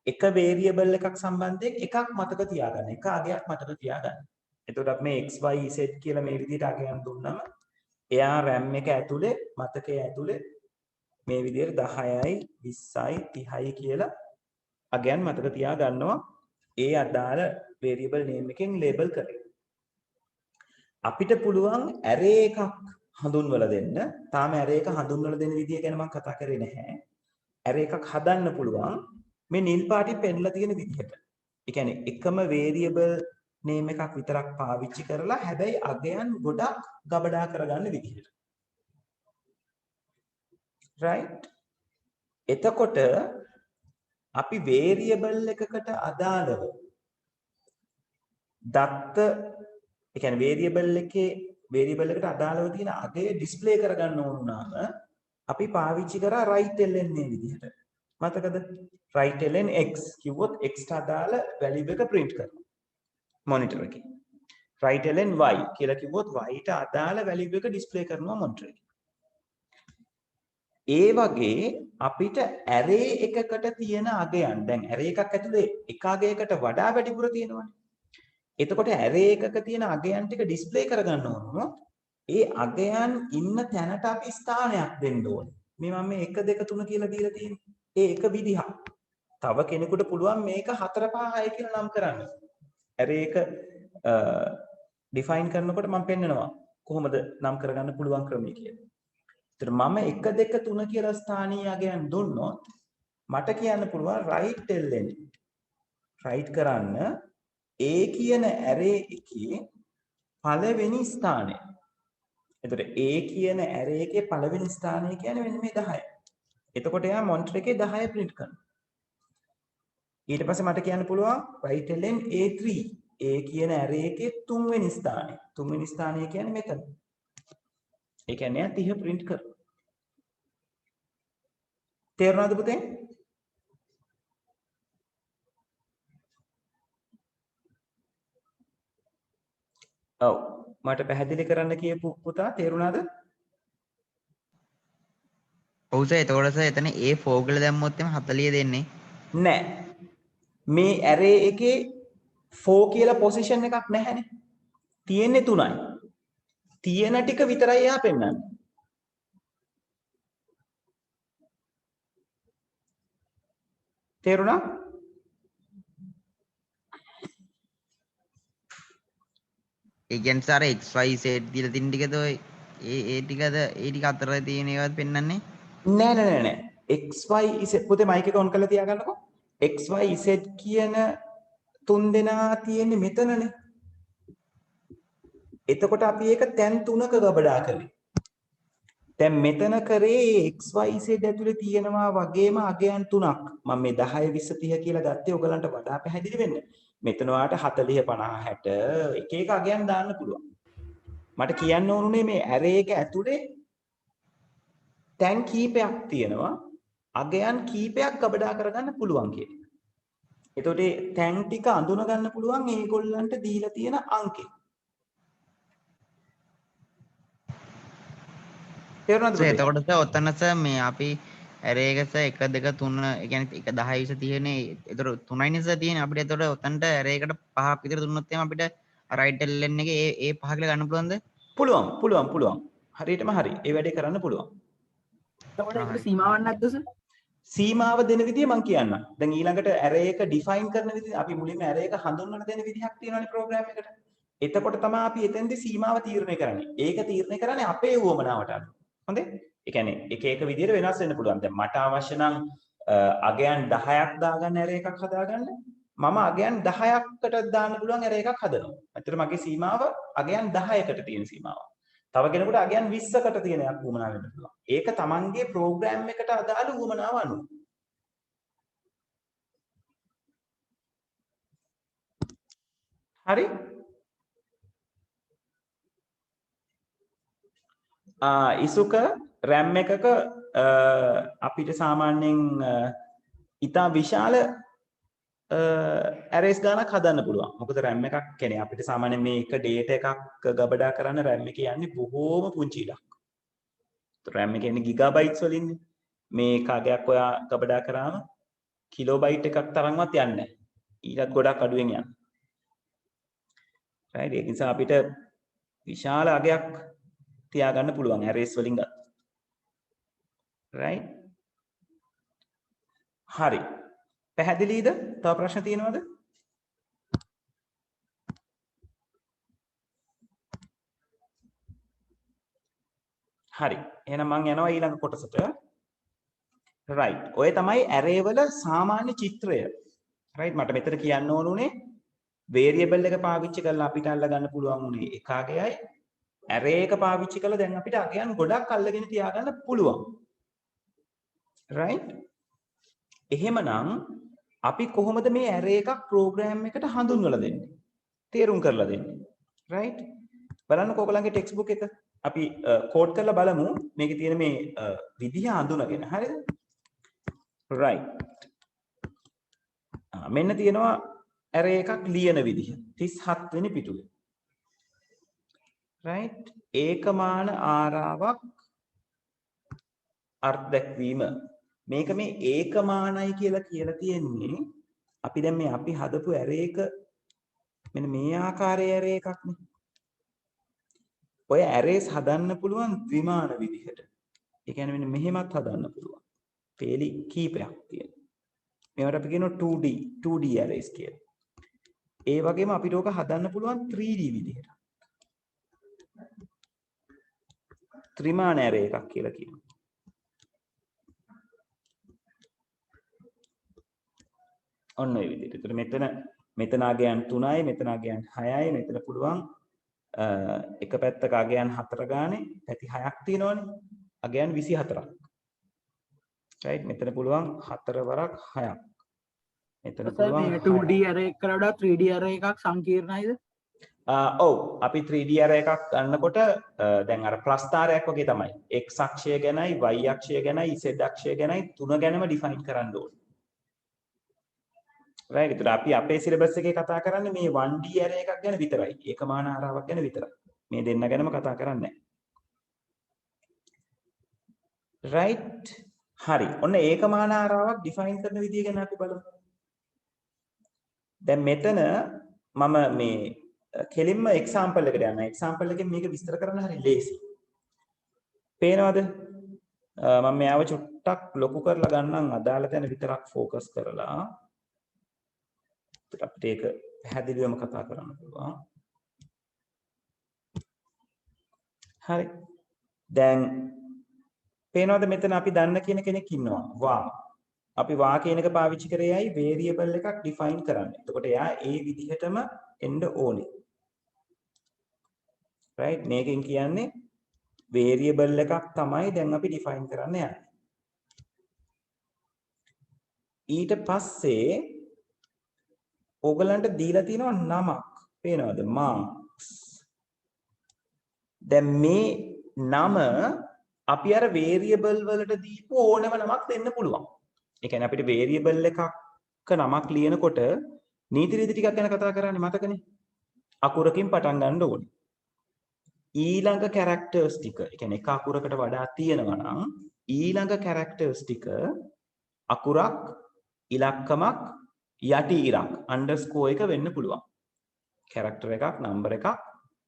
එක variable එකක් සම්බන්ධයෙන් එකක් මතක තියාගන්න. එක අගයක් මතක තියාගන්න. එතකොට අපි මේ x y z කියලා මේ විදිහට අගයන් දුන්නම එයා RAM එක ඇතුලේ මතකයේ ඇතුලේ මේ විදිහට 10යි 20යි 30යි කියලා අගයන් මතක තියා ගන්නවා ඒ අදාළ variable name එකෙන් label කරගෙන. අපිට පුළුවන් array එකක් හඳුන්වලා දෙන්න. තාම array එක හඳුන්වලා දෙන විදිය ගැන මම කතා කරේ නැහැ. array එකක් හදන්න පුළුවන් මේ නිල් පාටින් පෙන්ලා තියෙන විදිහට. ඒ කියන්නේ එකම variable name එකක් විතරක් පාවිච්චි කරලා හැබැයි අගයන් ගොඩක් ගබඩා කරගන්න විදිහට. right එතකොට අපි variable එකකට අදාළව දත්ත ඒ කියන්නේ variable එකට අදාළව තියෙන අගය display කරගන්න ඕන නම් අපි පාවිච්චි කරා right ln මේ විදිහට. මතකද? right ln x කිව්වොත් x ට අදාළ value එක print කරනවා monitor එකේ. right ln y කියලා කිව්වොත් y ට අදාළ value එක display කරනවා monitor එකේ. ඒ වගේ අපිට array එකකට තියෙන අගයන් දැන් array එකක් ඇතුලේ එක අගයකට වඩා වැඩිපුර තියෙනවනේ. එතකොට array එකක තියෙන අගයන් ටික display කරගන්න ඕන වුණොත් ඒ අගයන් ඉන්න තැනට අපි ස්ථානයක් දෙන්න ඕනේ. මේ මම මේ 1 2 3 කියලා දීලා තියෙන්නේ. ඒ එක විදිහක්. තව කෙනෙකුට පුළුවන් මේක 4 5 6 කියලා නම් කරන්න. array එක define කරනකොට මම පෙන්නනවා කොහොමද නම් කරගන්න පුළුවන් ක්‍රමය කියලා. ඒතර මම 1 2 3 කියලා ස්ථානීය අගයන් දුන්නොත් මට කියන්න පුළුවන් right ln right කරන්න A කියන array එකේ පළවෙනි ස්ථානය. එතකොට A කියන array එකේ පළවෙනි ස්ථානය කියන්නේ මෙන්න මේ 10. එතකොට එයා monitor එකේ 10 print කරනවා. ඊට පස්සේ මට කියන්න පුළුවන් right ln A3 A කියන array එකේ තුන්වෙනි ස්ථානය. තුන්වෙනි ස්ථානය කියන්නේ මෙතන. ඒ කියන්නේ එයා 30 print කරනවා. තේරුණාද පුතේ? ඔව් මට පැහැදිලි කරන්න කියපු පුතා තේරුණාද? ඔව් සර් එතකොට සර් එතන ඒ ෆෝගල දැම්මොත් එම 40 දෙන්නේ නෑ. මේ array එකේ 4 කියලා පොසිෂන් එකක් නැහැනේ. තියෙන්නේ 3යි. තියෙන ටික විතරයි එයා පෙන්නන්නේ. තේරුණා? ඒ කියන්නේ සර් xy z දීලා තින් ටිකද ඔය ඒ ටිකද ඒ ටික අතර තියෙන ඒවාත් පෙන්වන්නේ නෑ. xy z පුතේ මයික් එක ඔන් කරලා තියාගන්නකෝ. xy z කියන තුන් දෙනා තියෙන්නේ මෙතනනේ. එතකොට අපි ඒක තැන් තුනක ගබඩා කළේ. දැන් මෙතන කරේ xy z ඇතුලේ තියෙනවා වගේම අගයන් තුනක්. මම මේ 10 20 30 කියලා ගත්තේ ඔයගලන්ට වඩා පැහැදිලි වෙන්න. මෙතන වාට 40 50 60 එක එක අගයන් දාන්න පුළුවන්. මට කියන්න ඕනුනේ මේ array එක ඇතුලේ තැන් කීපයක් තියෙනවා. අගයන් කීපයක් ගබඩා කරගන්න පුළුවන් කියන එක. එතකොට මේ තැන් ටික අඳුන ගන්න පුළුවන් මේගොල්ලන්ට දීලා තියෙන අංකේ. තේරුණාද? එතකොට සර් ඔතන සර් මේ අපි array එක සර් 1 2 3 ඒ කියන්නේ 1 10 20 තියෙන්නේ ඒතර 3යිනේ සර් තියෙන්නේ අපිට එතකොට ඔතනට array එකට 5ක් විතර දුන්නොත් එහෙනම් අපිට right ln එකේ ඒ 5 කියලා ගන්න පුළුවන්ද? පුළුවන්. හරියටම හරි. ඒ වැඩේ කරන්න පුළුවන්. එතකොට ඒකට සීමාවක් නැද්ද සර්? සීමාව දෙන විදිය මම කියන්නම්. දැන් ඊළඟට array එක define කරන විදිය අපි මුලින්ම array එක හඳුන්වන දෙන විදිහක් තියෙනවානේ program එකට. එතකොට තමයි අපි එතෙන්දී සීමාව තීරණය කරන්නේ. ඒක තීරණය කරන්නේ අපේ උවමනාවට අනුව. හොඳේ? ඒ කියන්නේ එක එක විදියට වෙනස් වෙන්න පුළුවන්. දැන් මට අවශ්‍ය නම් අගයන් 10ක් දාගන්න array එකක් හදාගන්න. මම අගයන් 10කට දාන්න පුළුවන් array එකක් හදනවා. ඇත්තට මගේ සීමාව අගයන් 10කට තියෙන සීමාවක්. තව කෙනෙකුට අගයන් 20කට තියෙන එකක් වුමනා වෙන්න පුළුවන්. ඒක තමන්ගේ ප්‍රෝග්‍රෑම් එකට අදාළ වුමනාව අනුව. හරි? ඉසුක RAM එකක අපිට සාමාන්‍යයෙන් ඉතා විශාල arrays ගානක් හදන්න පුළුවන්. මොකද RAM එකක් කියන්නේ අපිට සාමාන්‍යයෙන් මේක data එකක් ගබඩා කරන්න RAM එකේ යන්නේ බොහෝම පුංචි ඉඩක්. RAM එක කියන්නේ gigabytes වලින් මේ කාගයක් ඔයා ගබඩා කරාම kilobyte එකක් තරම්වත් යන්නේ නැහැ. ඊටත් ගොඩක් අඩුවෙන් යනවා. right ඒ නිසා අපිට විශාල අගයක් තියාගන්න පුළුවන් arrays වලින් ගත්තා. right හරි. පැහැදිලිද? තව ප්‍රශ්න තියෙනවද? හරි. එහෙනම් මම යනවා ඊළඟ කොටසට. right. ඔය තමයි array වල සාමාන්‍ය චිත්‍රය. right මට මෙතන කියන්න ඕනුනේ variable එක පාවිච්චි කරලා අපිට අල්ල ගන්න පුළුවන් උනේ එක අගයයි. array එක පාවිච්චි කරලා දැන් අපිට අගයන් ගොඩක් අල්ලගෙන තියාගන්න පුළුවන්. right එහෙමනම් අපි කොහොමද මේ array එකක් program එකට හඳුන්වලා දෙන්නේ තේරුම් කරලා දෙන්නේ right බලන්නකෝ ඔයගලගේ text book එක අපි කෝඩ් කරලා බලමු මේකේ තියෙන මේ විදිහ හඳුනගෙන හරිද right මෙන්න තියෙනවා array එකක් ලියන විදිහ 37 වෙනි පිටුවේ right ඒකමාන ආරාවක් අර්ථ දැක්වීම මේක මේ ඒකමානයි කියලා තියෙන්නේ අපි දැන් මේ අපි හදපු array එක මෙන්න මේ ආකාරයේ array එකක් නේ ඔය arrays හදන්න පුළුවන් ද්විමාන විදිහට ඒ කියන්නේ මෙන්න මෙහෙමත් හදන්න පුළුවන් පේලි කීපයක් තියෙනවා මේවට අපි කියනවා 2D arrays කියලා ඒ වගේම අපිට ඕක හදන්න පුළුවන් 3D විදිහට ත්‍රිමාන array එකක් කියලා කියනවා ඔන්න ඒ විදිහට. ඒතර මෙතන අගයන් 3යි, මෙතන අගයන් 6යි, මෙතන පුළුවන් එක පැත්තක අගයන් 4 ගානේ පැති 6ක් තියෙනවනේ. අගයන් 24ක්. right මෙතන පුළුවන් 4 වරක් 6ක්. මෙතන පුළුවන් 2D array එකකට වඩා 3D array එකක් සංකීර්ණයිද? ඔව් අපි 3D array එකක් ගන්නකොට දැන් අර ප්‍රස්ථාරයක් වගේ තමයි. x අක්ෂය ගැනයි, y අක්ෂය ගැනයි, z අක්ෂය ගැනයි තුන ගැනම ඩිෆයින් කරන්න ඕනේ. right ඒතර අපි අපේ සිලබස් එකේ කතා කරන්නේ මේ 1D array එකක් ගැන විතරයි. ඒකමාන ආරාවක් ගැන විතරයි. මේ දෙන්න ගැනම කතා කරන්නේ නැහැ. right හරි. ඔන්න ඒකමාන ආරාවක් ඩිෆයින් කරන විදිය ගැන අපි බලමු. දැන් මෙතන මම මේ කෙලින්ම එක්සැම්පල් එකට යනවා. එක්සැම්පල් එකෙන් මේක විස්තර කරන්න හරි ලේසි. පේනවද? මම මෙයාව චුට්ටක් ලොකු කරලා ගන්නම් අදාළ තැන විතරක් ફોකස් කරලා අපිට ඒක පැහැදිලිවම කතා කරන්න පුළුවන්. හරි. දැන් පේනවද මෙතන අපි දන්න කියන කෙනෙක් ඉන්නවා. වා. අපි වා කියන එක පාවිච්චි කරේයි variable එකක් define කරන්න. එතකොට එයා ඒ විදිහටම එන්න ඕනේ. right මේකෙන් කියන්නේ variable එකක් තමයි දැන් අපි define කරන්න යන්නේ. ඊට පස්සේ ඕගලන්ට දීලා තියෙනවා නමක්. පේනවද? marks. දැන් මේ නම අපි අර variable වලට දීපු ඕනම නමක් දෙන්න පුළුවන්. ඒ කියන්නේ අපිට variable එකක නමක් ලියනකොට නීති රීති ටිකක් ගැන කතා කරන්නේ මතකනේ. අකුරකින් පටන් ගන්න ඕනේ. ඊළඟ characters ටික, ඒ කියන්නේ එක අකුරකට වඩා තියෙනවා නම් ඊළඟ characters ටික අකුරක්, ඉලක්කමක්, යටි ඉරක් underscore එක වෙන්න පුළුවන්. character එකක්, number එකක්,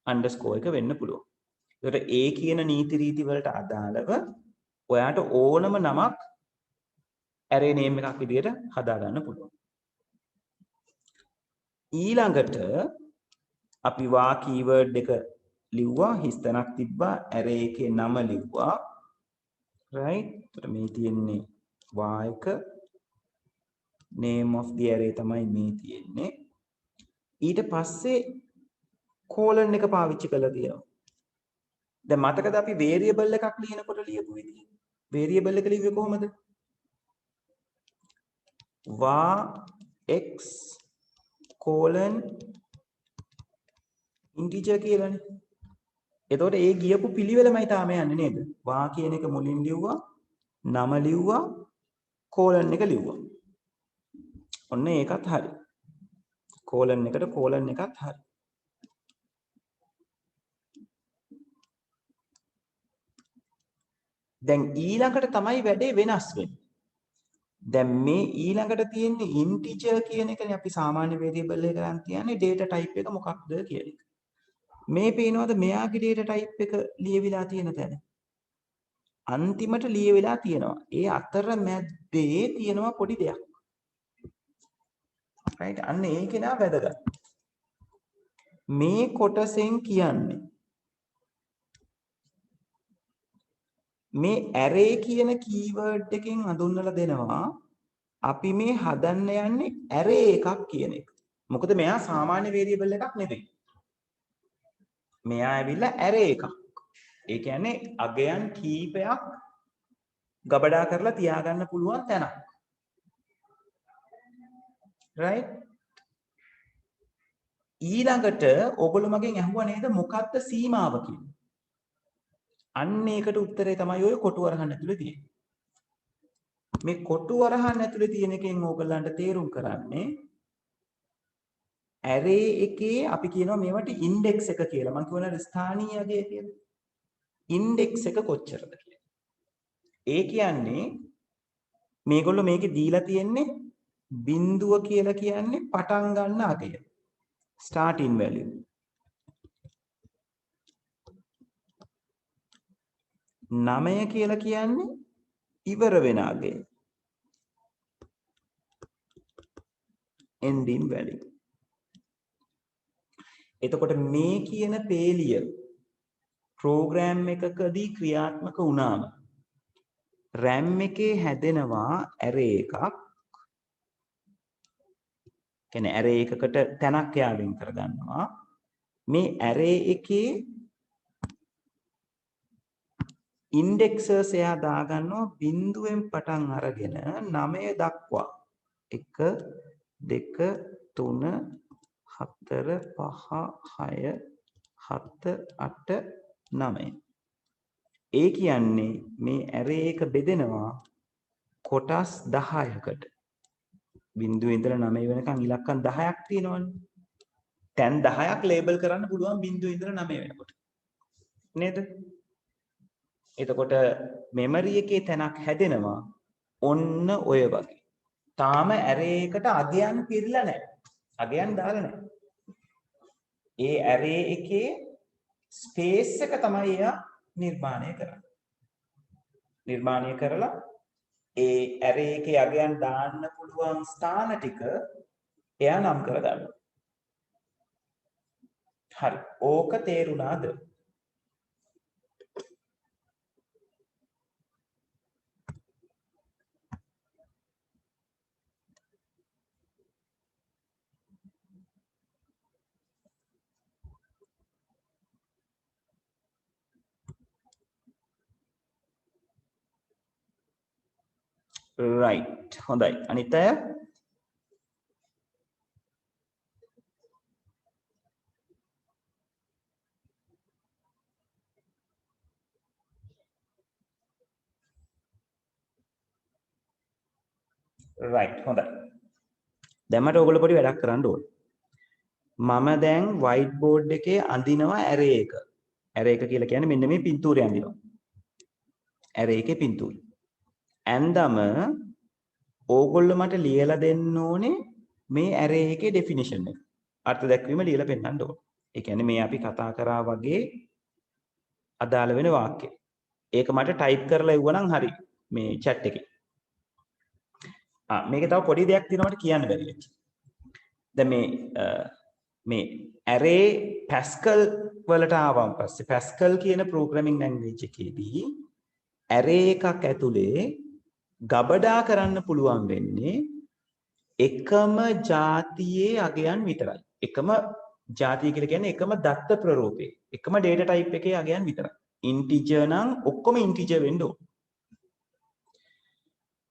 underscore එක වෙන්න පුළුවන්. ඒකට ඒ කියන නීති රීති වලට අදාළව ඔයාට ඕනම නමක් array name එකක් විදිහට හදා ගන්න පුළුවන්. ඊළඟට අපි වා keyword එක ලිව්වා, හිස්තැනක් තිබ්බා, array එකේ නම ලිව්වා. right? ඒතර මේ තියෙන්නේ වා එක name of the array තමයි මේ තියෙන්නේ. ඊට පස්සේ colon එක පාවිච්චි කරලා තියෙනවා. දැන් මතකද අපි variable එකක් ලියනකොට ලියපු විදිහ? variable එක ලිව්වේ කොහොමද? var x colon integer කියලානේ. එතකොට ඒ ගියපු පිළිවෙලමයි තාම යන්නේ නේද? var කියන එක මුලින් ලිව්වා, නම ලිව්වා, colon එක ලිව්වා. ඔන්න ඒකත් හරි. colon එකට colon එකත් හරි. දැන් ඊළඟට තමයි වැඩේ වෙනස් වෙන්නේ. දැන් මේ ඊළඟට තියෙන්නේ integer කියන එකනේ අපි සාමාන්‍ය variable එක ගන්න තියන්නේ data type එක මොකක්ද කියන එක. මේ පේනවද මෙයාගේ data type එක ලියවිලා තියෙන තැන? අන්තිමට ලියවිලා තියෙනවා. ඒ අතර මැද්දේ තියෙනවා පොඩි දෙයක්. right අන්න ඒක නා වැදගත්. මේ කොටසෙන් කියන්නේ මේ array කියන keyword එකෙන් හඳුන්වලා දෙනවා අපි මේ හදන්න යන්නේ array එකක් කියන එක. මොකද මෙයා සාමාන්‍ය variable එකක් නෙවෙයි. මෙයා ඇවිල්ලා array එකක්. ඒ කියන්නේ අගයන් කීපයක් ගබඩා කරලා තියාගන්න පුළුවන් තැනක්. right? ඊළඟට ඔයගොල්ලෝ මගෙන් අහුවා නේද මොකක්ද සීමාව කියන්නේ? අන්න ඒකට උත්තරේ තමයි ඔය කොටු වරහන් ඇතුලේ තියෙන්නේ. මේ කොටු වරහන් ඇතුලේ තියෙන එකෙන් ඕගොල්ලන්ට තේරුම් කරන්නේ array එකේ අපි කියනවා මේවට ඉන්ඩෙක්ස් එක කියලා. මම කියනවා ස්ථානීය අගය කියලා. ඉන්ඩෙක්ස් එක කොච්චරද කියලා. ඒ කියන්නේ මේගොල්ලෝ මේකේ දීලා තියෙන්නේ බිඳුව කියලා කියන්නේ පටන් ගන්න අගය. starting value. 9 කියලා කියන්නේ ඉවර වෙන අගය. ending value. එතකොට මේ කියන පේලිය ප්‍රෝග්‍රෑම් එකකදී ක්‍රියාත්මක වුණාම RAM එකේ හැදෙනවා array එකක්. කියන්නේ array එකකට තැනක් යාවෙන් කරගන්නවා. මේ array එකේ indexers එයා දාගන්නවා බිඳුවෙන් පටන් අරගෙන 9 දක්වා 1 2 3 4 5 6 7 8 9. ඒ කියන්නේ මේ array එක බෙදෙනවා කොටස් 10කට. බිඳුවේ ඉඳලා 9 වෙනකන් ඉලක්කම් 10ක් තියෙනවනේ. දැන් 10ක් ලේබල් කරන්න පුළුවන් බිඳුවේ ඉඳලා 9 වෙනකොට. නේද? එතකොට මෙමරි එකේ තැනක් හැදෙනවා ඔන්න ඔය වගේ. තාම array එකට අගයන් පිරලා නැහැ. අගයන් දාලා නැහැ. ඒ array එකේ ස්පේස් එක තමයි එයා නිර්මාණය කරන්නේ. නිර්මාණය කරලා ඒ array එකේ අගයන් දාන්න පුළුවන් ස්ථාන ටික එයා නම් කරගන්නවා. හරි. ඕක තේරුණාද? right. හොඳයි. අනිත් අය right. හොඳයි. දැන් මට ඔයගොල්ලෝ පොඩි වැඩක් කරන්න ඕනේ. මම දැන් white board එකේ අඳිනවා array එක. array එක කියලා කියන්නේ මෙන්න මේ පින්තූරය අඳිනවා. array එකේ පින්තූරය. ඇන්දම ඕගොල්ලෝ මට ලියලා දෙන්න ඕනේ මේ array එකේ definition එක. අර්ථ දැක්වීම ලියලා පෙන්නන්න ඕනේ. ඒ කියන්නේ මේ අපි කතා කරා වගේ අදාළ වෙන වාක්‍ය. ඒක මට type කරලා ඉවුවනම් හරි මේ chat එකේ. මේකේ තව පොඩි දෙයක් තියෙනවා මට කියන්න බැරි වෙච්ච. දැන් මේ array Pascal වලට ආවම පස්සේ Pascal කියන programming language එකේදී array එකක් ඇතුලේ ගබඩා කරන්න පුළුවන් වෙන්නේ එකම જાතියේ අගයන් විතරයි. එකම જાතිය කියලා කියන්නේ එකම දත්ත ප්‍රරූපේ. එකම data type එකේ අගයන් විතරයි. integer නම් ඔක්කොම integer වෙන්න ඕනේ.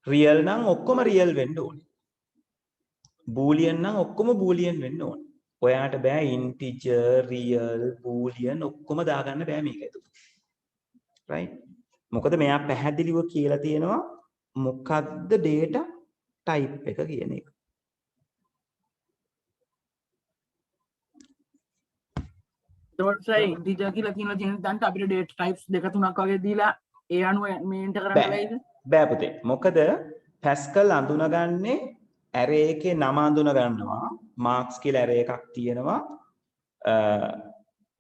real නම් ඔක්කොම real වෙන්න ඕනේ. boolean නම් ඔක්කොම boolean වෙන්න ඕනේ. ඔයාට බෑ integer, real, boolean ඔක්කොම දාගන්න බෑ මේක ඇතුළේ. right? මොකද මෙයා පැහැදිලිව කියලා තියෙනවා මොකක්ද data type එක කියන එක. ඒකට සයි ඉන්ටිජර් කියලා කියනවා කියන තැනට අපිට data types දෙක තුනක් වගේ දීලා ඒ අනුව මේන්ට කරන්න බැයිද? බෑ පුතේ. මොකද Pascal අඳුනගන්නේ array එකේ නම අඳුන ගන්නවා. marks කියලා array එකක් තියෙනවා.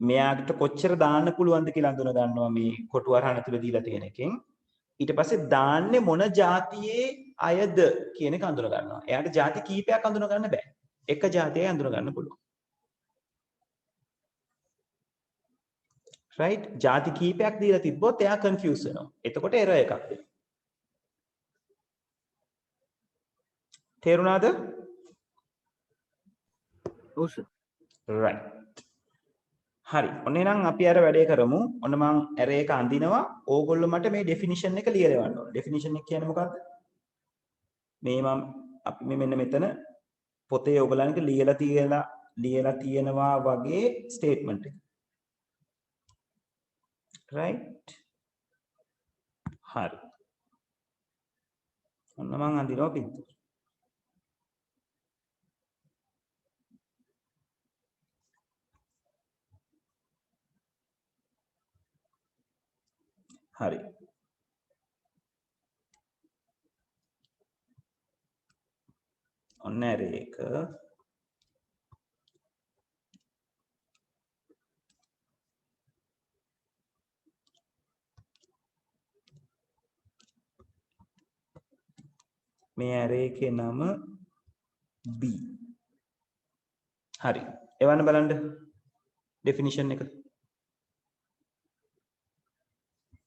මෙයාට කොච්චර දාන්න පුළුවන්ද කියලා අඳුන ගන්නවා මේ කොටු වරහන ඇතුලේ දීලා තියෙන එකෙන්. ඊට පස්සේ දාන්නේ මොන જાතියේ අයද කියන එක අඳුන ගන්නවා. එයාට ಜಾති කීපයක් අඳුන ගන්න බෑ. එක જાතියයි අඳුන ගන්න පුළුවන්. right? ಜಾති කීපයක් දීලා තිබ්බොත් එයා confuse වෙනවා. එතකොට error එකක් දෙනවා. තේරුණාද? ඔව් සර්. right. හරි. ඔන්න එහෙනම් අපි අර වැඩේ කරමු. ඔන්න මම array එක අඳිනවා. ඕගොල්ලෝ මට මේ definition එක ලියලා දෙන්න ඕනේ. definition එක කියන්නේ මොකක්ද? මේ මම අපි මේ මෙන්න මෙතන පොතේ ඕගලන්ට ලියලා තියෙනවා වගේ statement එක. right? හරි. ඔන්න මම අඳිනවා පින්තූර. හරි. ඔන්න array එක මේ array එකේ නම b. හරි. එවන්න බලන්න definition එක.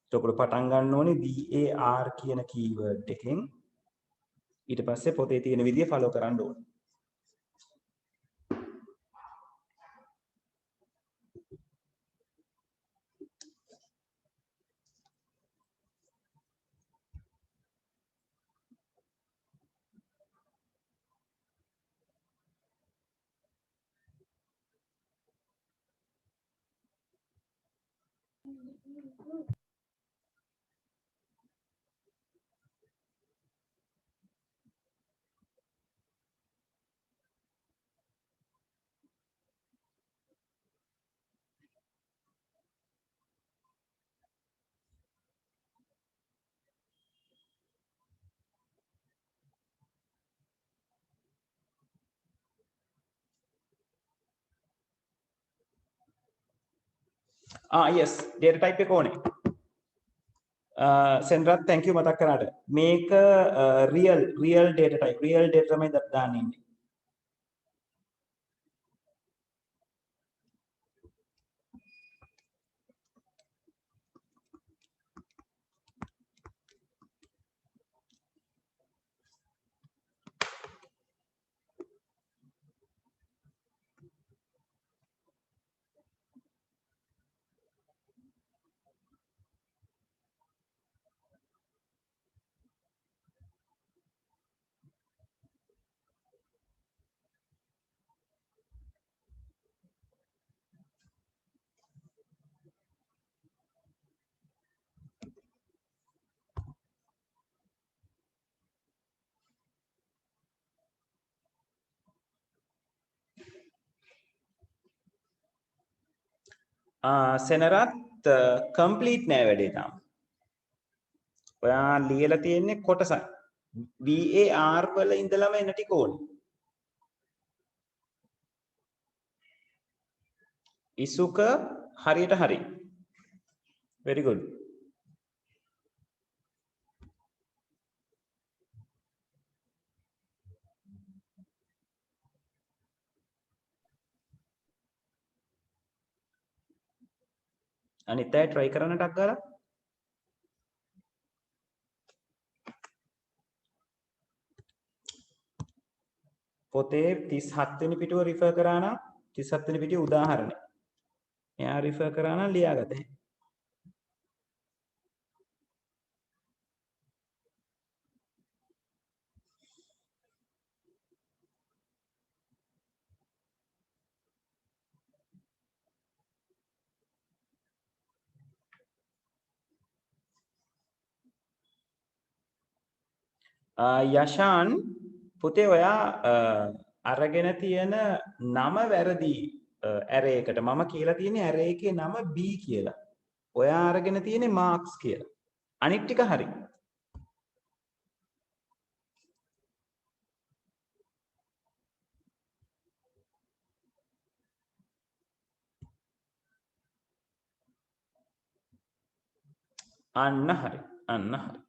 එතකොට පටන් ගන්න ඕනේ var කියන keyword එකෙන්. ඊට පස්සේ පොතේ තියෙන විදිය follow කරන්න ඕනේ. yes data type එක ඕනේ. සෙන්රත් thank you මතක් කරාට. මේක real data type. real data තමයි දාන්න ඉන්නේ. සෙනරත් complete නෑ වැඩේ තාම. ඔයා ලියලා තියෙන්නේ කොටසක්. var වල ඉඳලම එන ටික ඕනේ. ඉසුක හරියට හරි. very good. අනිත් අය try කරන්න ටක් ගාලා. පොතේ 37 වෙනි පිටුව රිෆර් කරා නම් 37 වෙනි පිටුවේ උදාහරණය. එයා රිෆර් කරා නම් ලියාගත හැකියි. යෂාන් පුතේ ඔයා අරගෙන තියෙන නම වැරදි array එකට. මම කියලා තියෙන්නේ array එකේ නම b කියලා. ඔයා අරගෙන තියෙන්නේ marks කියලා. අනිත් ටික හරි. අන්න හරි. අන්න හරි.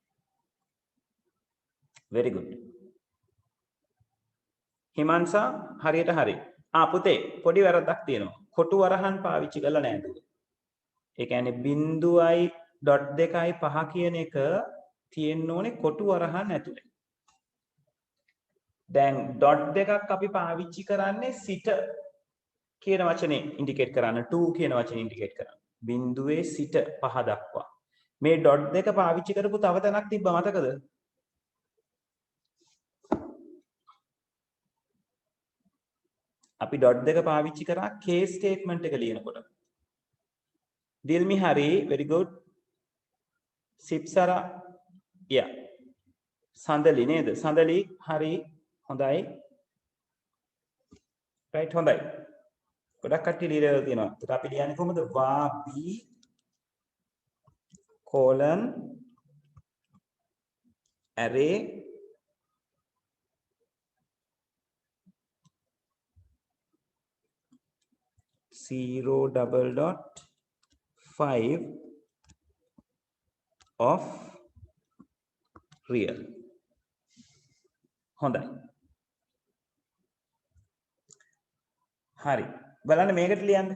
very good. හිමන්සා හරියට හරි. පුතේ පොඩි වැරද්දක් තියෙනවා. කොටු වරහන් පාවිච්චි කරලා නැහැ නේද? ඒ කියන්නේ 0.2.5 කියන එක තියෙන්න ඕනේ කොටු වරහන් ඇතුලේ. දැන් ඩොට් දෙකක් අපි පාවිච්චි කරන්නේ සිට කියන වචනේ ඉන්ඩිකේට් කරන්න 2 කියන වචනේ ඉන්ඩිකේට් කරන්න. බිඳුවේ සිට 5 දක්වා. මේ ඩොට් දෙක පාවිච්චි කරපු තව තැනක් තිබ්බ මතකද? අපි ඩොට් දෙක පාවිච්චි කරා කේස් ස්ටේට්මන්ට් එක ලියනකොට. දිල්මි හරි very good. සිප්සරා yeah. සඳලි නේද? සඳලි හරි හොඳයි. right හොඳයි. ගොඩක් කට්ටිය ලියලා තියෙනවා. ඒත් අපි ලියන්නේ කොහොමද? වාබි colon array zero double dot 5 of real. හොඳයි. හරි. බලන්න මේකට ලියන්න.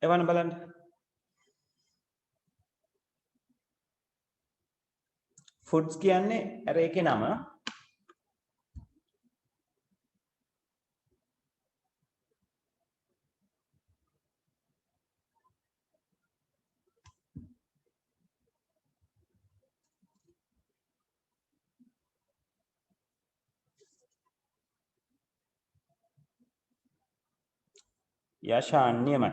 එවන්න බලන්න. ෆුඩ්ස් කියන්නේ array එකේ නම. යශාන් නියමයි.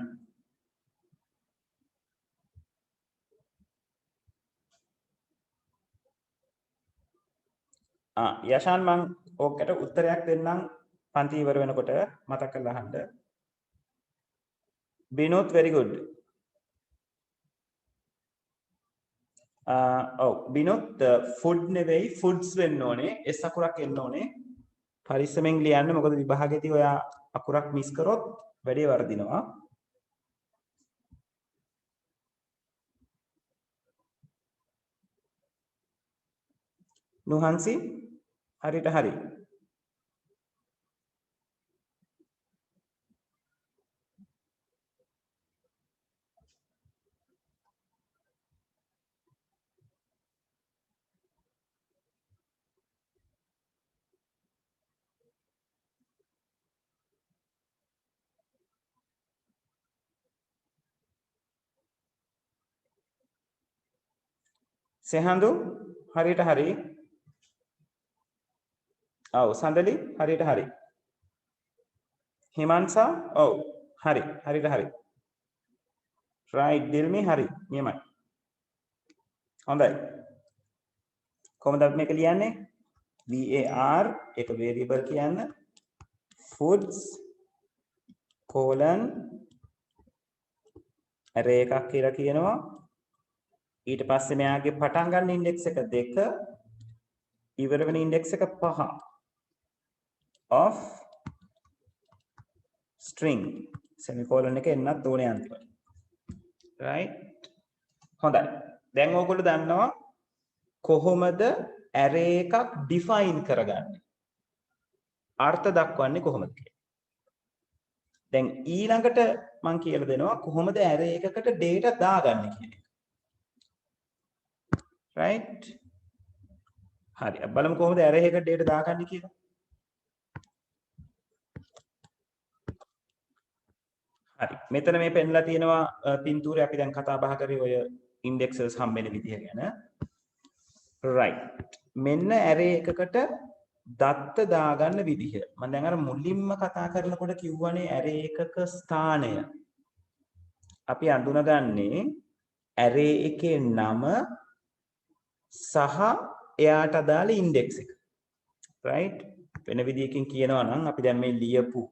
යශාන් මං ඕකට උත්තරයක් දෙන්නම් පන්ති ඉවර වෙනකොට මතක් කරලා අහන්න. බිනෝත් very good. ඔව් බිනෝත් ෆුඩ් නෙවෙයි ෆුඩ්ස් වෙන්න ඕනේ. S අකුරක් එන්න ඕනේ. පරිස්සමෙන් ලියන්න මොකද විභාගෙදී ඔයා අකුරක් මිස් කරොත් වැඩේ වර්ධිනවා. නුහන්සි හරියට හරි. සෙහන්දු හරියට හරි. ඔව් සඳලි හරියට හරි. හිමන්සා ඔව් හරි හරියට හරි. right දිල්මි හරි නියමයි. හොඳයි. කොහොමද අපි මේක ලියන්නේ? var එක variable කියන්න foods colon array එකක් කියලා කියනවා. ඊට පස්සේ මෙයාගේ පටන් ගන්න ඉන්ඩෙක්ස් එක 2 ඉවර වෙන ඉන්ඩෙක්ස් එක 5 of string semicolon එක එන්නත් ඕනේ අන්තිමට. right හොඳයි. දැන් ඕගොල්ලෝ දන්නවා කොහොමද array එකක් define කරගන්නේ? අර්ථ දක්වන්නේ කොහොමද කියලා. දැන් ඊළඟට මම කියලා දෙනවා කොහොමද array එකකට data දාගන්නේ කියන එක. right හරි අපි බලමු කොහොමද array එකකට data දාගන්නේ කියලා. හරි මෙතන මේ පෙන්ලා තියෙනවා පින්තූරේ අපි දැන් කතා බහ කරේ ඔය indexes හම්බෙන විදිහ ගැන. right මෙන්න array එකකට දත්ත දාගන්න විදිහ. මම දැන් අර මුලින්ම කතා කරනකොට කිව්වනේ array එකක ස්ථානය. අපි අඳුනගන්නේ array එකේ නම සහ එයාට අදාළ ඉන්ඩෙක්ස් එක. right වෙන විදියකින් කියනවා නම් අපි දැන් මේ ලියපු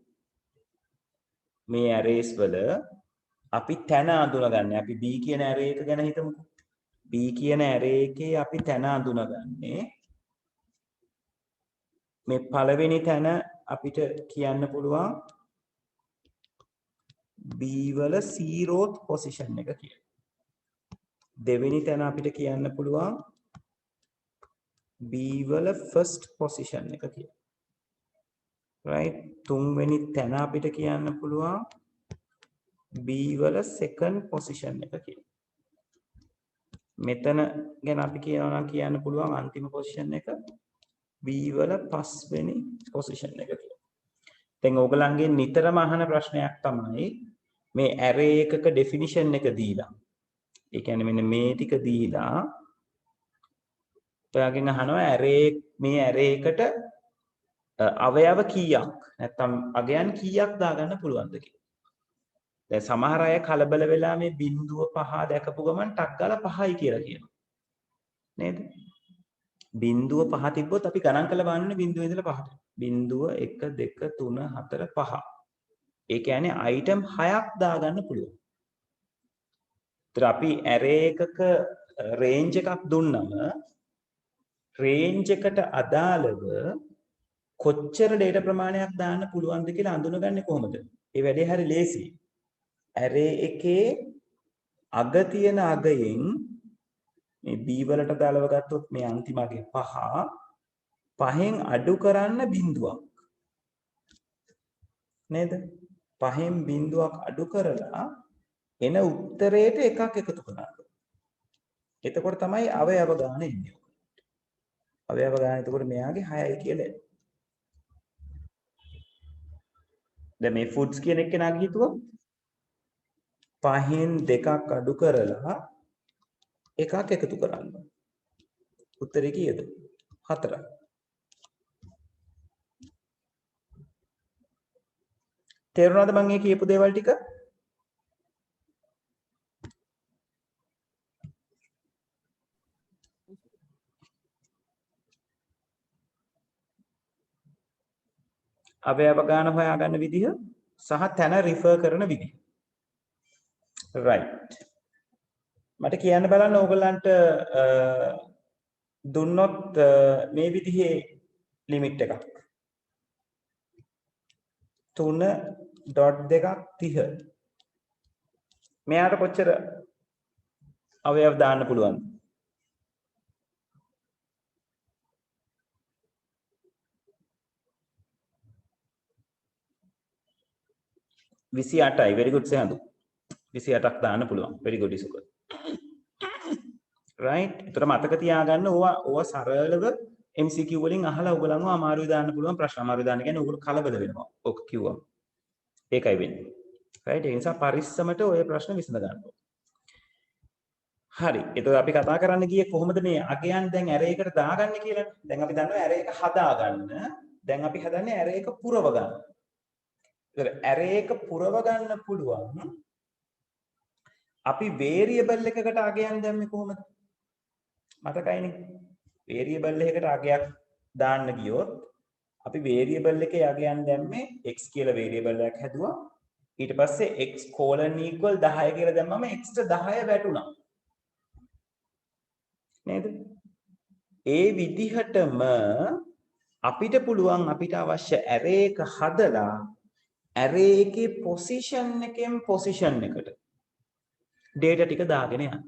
මේ arrays වල අපි තැන අඳුනගන්නේ. අපි B කියන array එක ගැන හිතමුකෝ. B කියන array එකේ අපි තැන අඳුනගන්නේ මේ පළවෙනි තැන අපිට කියන්න පුළුවන් B වල 0th position එක කියලා. දෙවෙනි තැන අපිට කියන්න පුළුවන් B වල first position එක කියලා. right? තුන්වෙනි තැන අපිට කියන්න පුළුවන් B වල second position එක කියලා. මෙතන ගැන අපි කියනවා නම් කියන්න පුළුවන් අන්තිම position එක B වල පස්වෙනි position එක කියලා. දැන් ඕගලන්ගේ නිතරම අහන ප්‍රශ්නයක් තමයි මේ array එකක definition එක දීලා. ඒ කියන්නේ මෙන්න මේ ටික දීලා ඔයාගෙන් අහනවා මේ array එකට අවයව කීයක් නැත්නම් අගයන් කීයක් දාගන්න පුළුවන්ද කියලා. දැන් සමහර අය කලබල වෙලා මේ 0.5 දැකපු ගමන් ටක් ගාලා 5යි කියලා කියනවා. නේද? 0.5 තිබ්බොත් අපි ගණන් කරලා බලන්නේ 0 ඉඳලා 5ට. 0 1 2 3 4 5. ඒ කියන්නේ item 6ක් දාගන්න පුළුවන්. ඒතර අපි array එකක range එකක් දුන්නම range එකට අදාළව කොච්චර data ප්‍රමාණයක් දාන්න පුළුවන්ද කියලා අඳුනගන්නේ කොහොමද? ඒ වැඩේ හරි ලේසියි. array එකේ අග තියෙන අගයෙන් මේ B වලට දාලව ගත්තොත් මේ අන්තිම අගේ 5 පහෙන් අඩු කරන්න බිඳුවක්. නේද? පහෙන් බිඳුවක් අඩු කරලා එන උත්තරයට එකක් එකතු කරනවා. එතකොට තමයි අවයව ගාන එන්නේ. අවයව ගාන එතකොට මෙයාගේ 6යි කියලා එන්නේ. දැන් මේ foods කියන එක නාග හිතුවා පහෙන් දෙකක් අඩු කරලා එකක් එකතු කරන්න. උත්තරේ කීයද? 4යි. තේරුණාද මම මේ කියපු දේවල් ටික? අවයව ගාන හොයාගන්න විදිහ සහ තැන රිෆර් කරන විදිහ. right. මට කියන්න බලන්න ඕගලන්ට දුන්නොත් මේ විදිහේ ලිමිට් එකක් 3.230 මෙයාට කොච්චර අවයව දාන්න පුළුවන්ද? විසි 8යි. very good සයන්දු. 28ක් දාන්න පුළුවන්. very good ඉසුක. right. ඒතර මතක තියාගන්න ඕවා සරලව MCQ වලින් අහලා ඔයගලන්ව අමාරුයි දාන්න පුළුවන් ප්‍රශ්න. අමාරුයි දාන්න කියන්නේ ඔයගොල්ලෝ කලබල වෙනවා. ඔක කිව්වම. ඒකයි වෙන්නේ. right. ඒ නිසා පරිස්සමට ඔය ප්‍රශ්න විසඳ ගන්න ඕනේ. හරි. එතකොට අපි කතා කරන්න ගියේ කොහොමද මේ අගයන් දැන් array එකට දාගන්නේ කියලා. දැන් අපි දන්නවා array එක හදාගන්න. දැන් අපි හදන්නේ array එක පුරව ගන්න. ඒතර array එක පුරව ගන්න පුළුවන්. අපි variable එකකට අගයන් දැම්මේ කොහොමද? මතකයිනේ. variable එකකට අගයක් දාන්න ගියොත් අපි variable එකේ අගයන් දැම්මේ x කියලා variable එකක් හැදුවා. ඊට පස්සේ x colon equal 10 කියලා දැම්මම x ට 10 වැටුණා. නේද? ඒ විදිහටම අපිට පුළුවන් අපිට අවශ්‍ය array එක හදලා array එකේ position එකෙන් position එකට data ටික දාගෙන යන්න.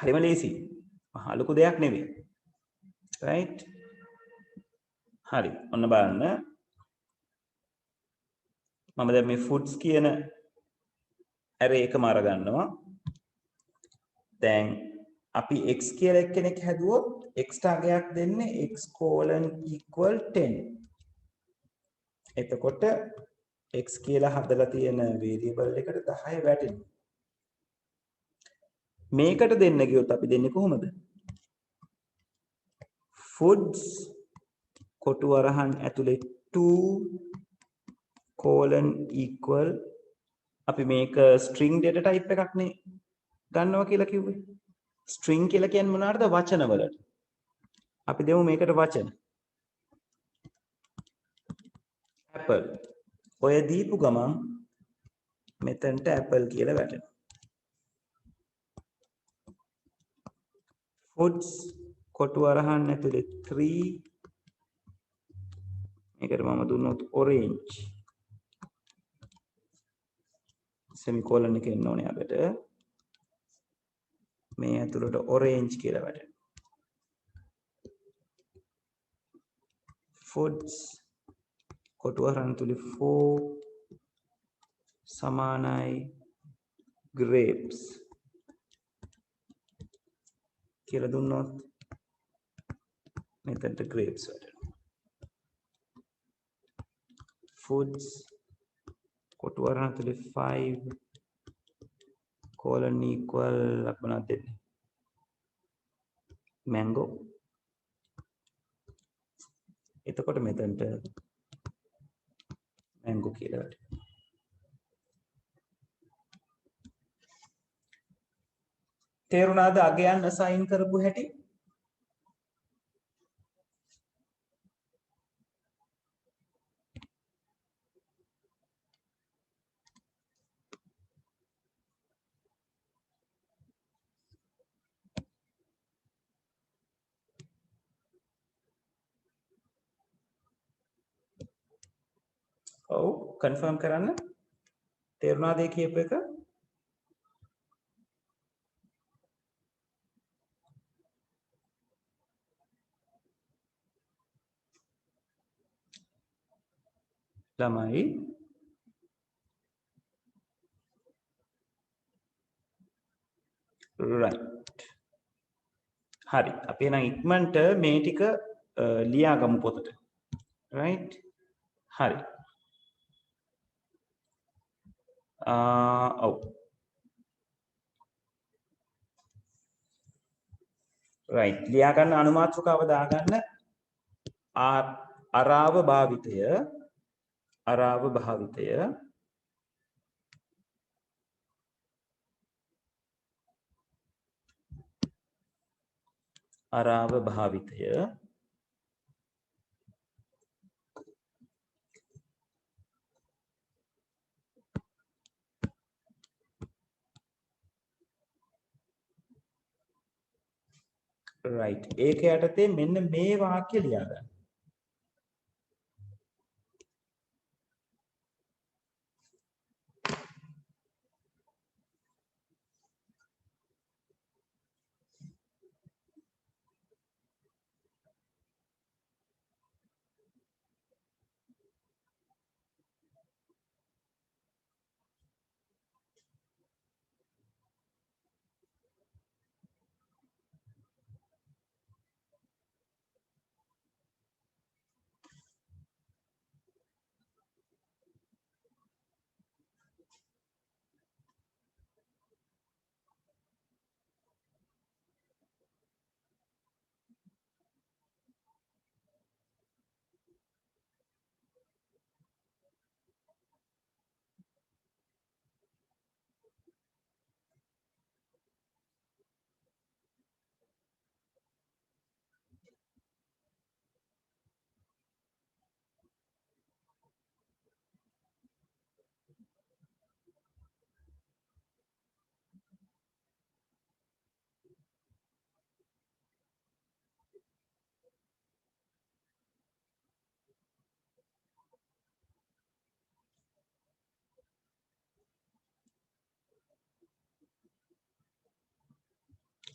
හරිම ලේසි. මහා ලොකු දෙයක් නෙවෙයි. right? හරි. ඔන්න බලන්න. මම දැන් මේ foods කියන array එකම අරගන්නවා. දැන් අපි x කියලා එක්කෙනෙක් හැදුවොත් x ට අගයක් දෙන්නේ x colon equal 10. එතකොට x කියලා හදලා තියෙන variable එකට 10 වැටෙනවා. මේකට දෙන්න ගියොත් අපි දෙන්නේ කොහොමද? foods කොටු වරහන් ඇතුලේ 2 colon equal අපි මේක string data type එකක් නේ ගන්නවා කියලා කිව්වේ. string කියලා කියන්නේ මොනවාටද? වචන වලට. අපි දෙමු මේකට වචන. apple ඔය දීපු ගමන් මෙතනට apple කියලා වැටෙනවා foods කොටු අරහන් ඇතුලේ 3 මේකට මම දුන්නොත් orange semicolon එක එන්න ඕනේ අපිට මේ ඇතුළට orange කියලා වැටෙනවා foods කොටු අරහන් ඇතුලේ 4 සමානයි grapes කියලා දුන්නොත් මෙතනට grapes වැටෙනවා foods කොටු අරහන් ඇතුලේ 5 colon equal අපි මොනවද දෙන්නේ mango එතකොට මෙතනට mango කියලා වැටෙනවා තේරුණාද අගයන් assign කරපු හැටි ඔව් කන්ෆර්ම් කරන්න තේරුණාද ඒ කියපු එක ළමයි right හරි අපි එහෙනම් ඉක්මනට මේ ටික ලියාගමු පොතට right හරි ඔව් right ලියා ගන්න අනුමාත්‍රකාව දාගන්න අරාව භාවිතය අරාව භාවිතය අරාව භාවිතය right ඒක යටතේ මෙන්න මේ වාක්‍ය ලියා ගන්න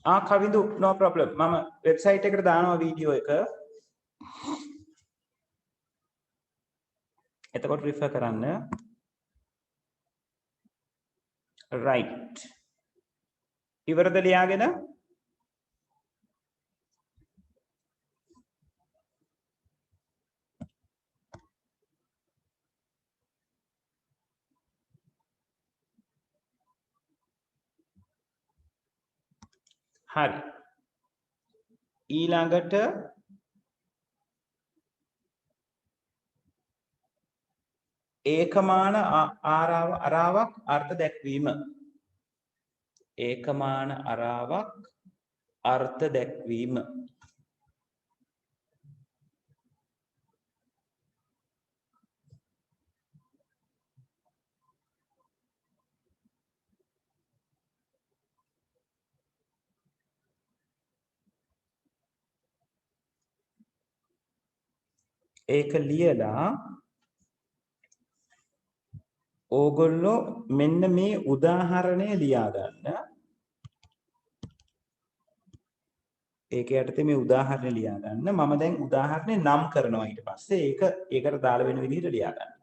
කවිඳු no problem මම වෙබ්සයිට් එකට දානවා වීඩියෝ එක එතකොට රිෆර් කරන්න right ඉවරද ලියාගෙන හරි ඊළඟට ඒකමාන අරාවක් අර්ථ දැක්වීම ඒකමාන අරාවක් අර්ථ දැක්වීම ඒක ලියලා ඕගොල්ලෝ මෙන්න මේ උදාහරණය ලියා ගන්න. ඒක යටතේ මේ උදාහරණය ලියා ගන්න. මම දැන් උදාහරණේ නම් කරනවා ඊට පස්සේ ඒකට දාලා වෙන විදිහට ලියා ගන්න.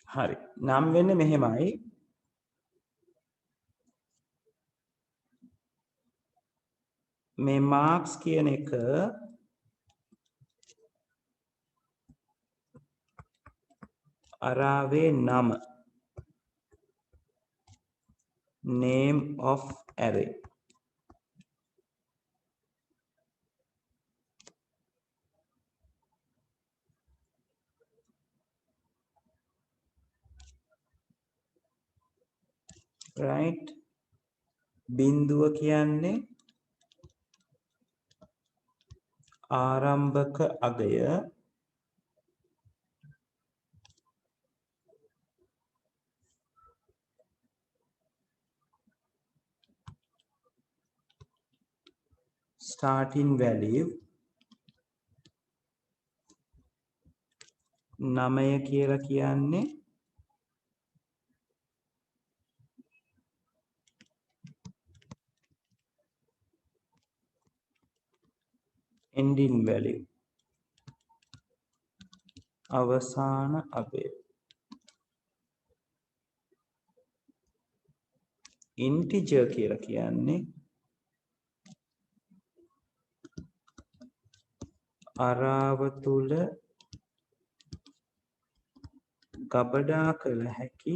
හරි. නම් වෙන්නේ මෙහෙමයි. මේ මාක්ස් කියන එක අරාවේ නම name of array right බිඳුව කියන්නේ ආරම්භක අගය starting value 9 කියලා කියන්නේ ending value අවසාන අගය integer කියලා කියන්නේ අරාව තුල ගබඩා කළ හැකි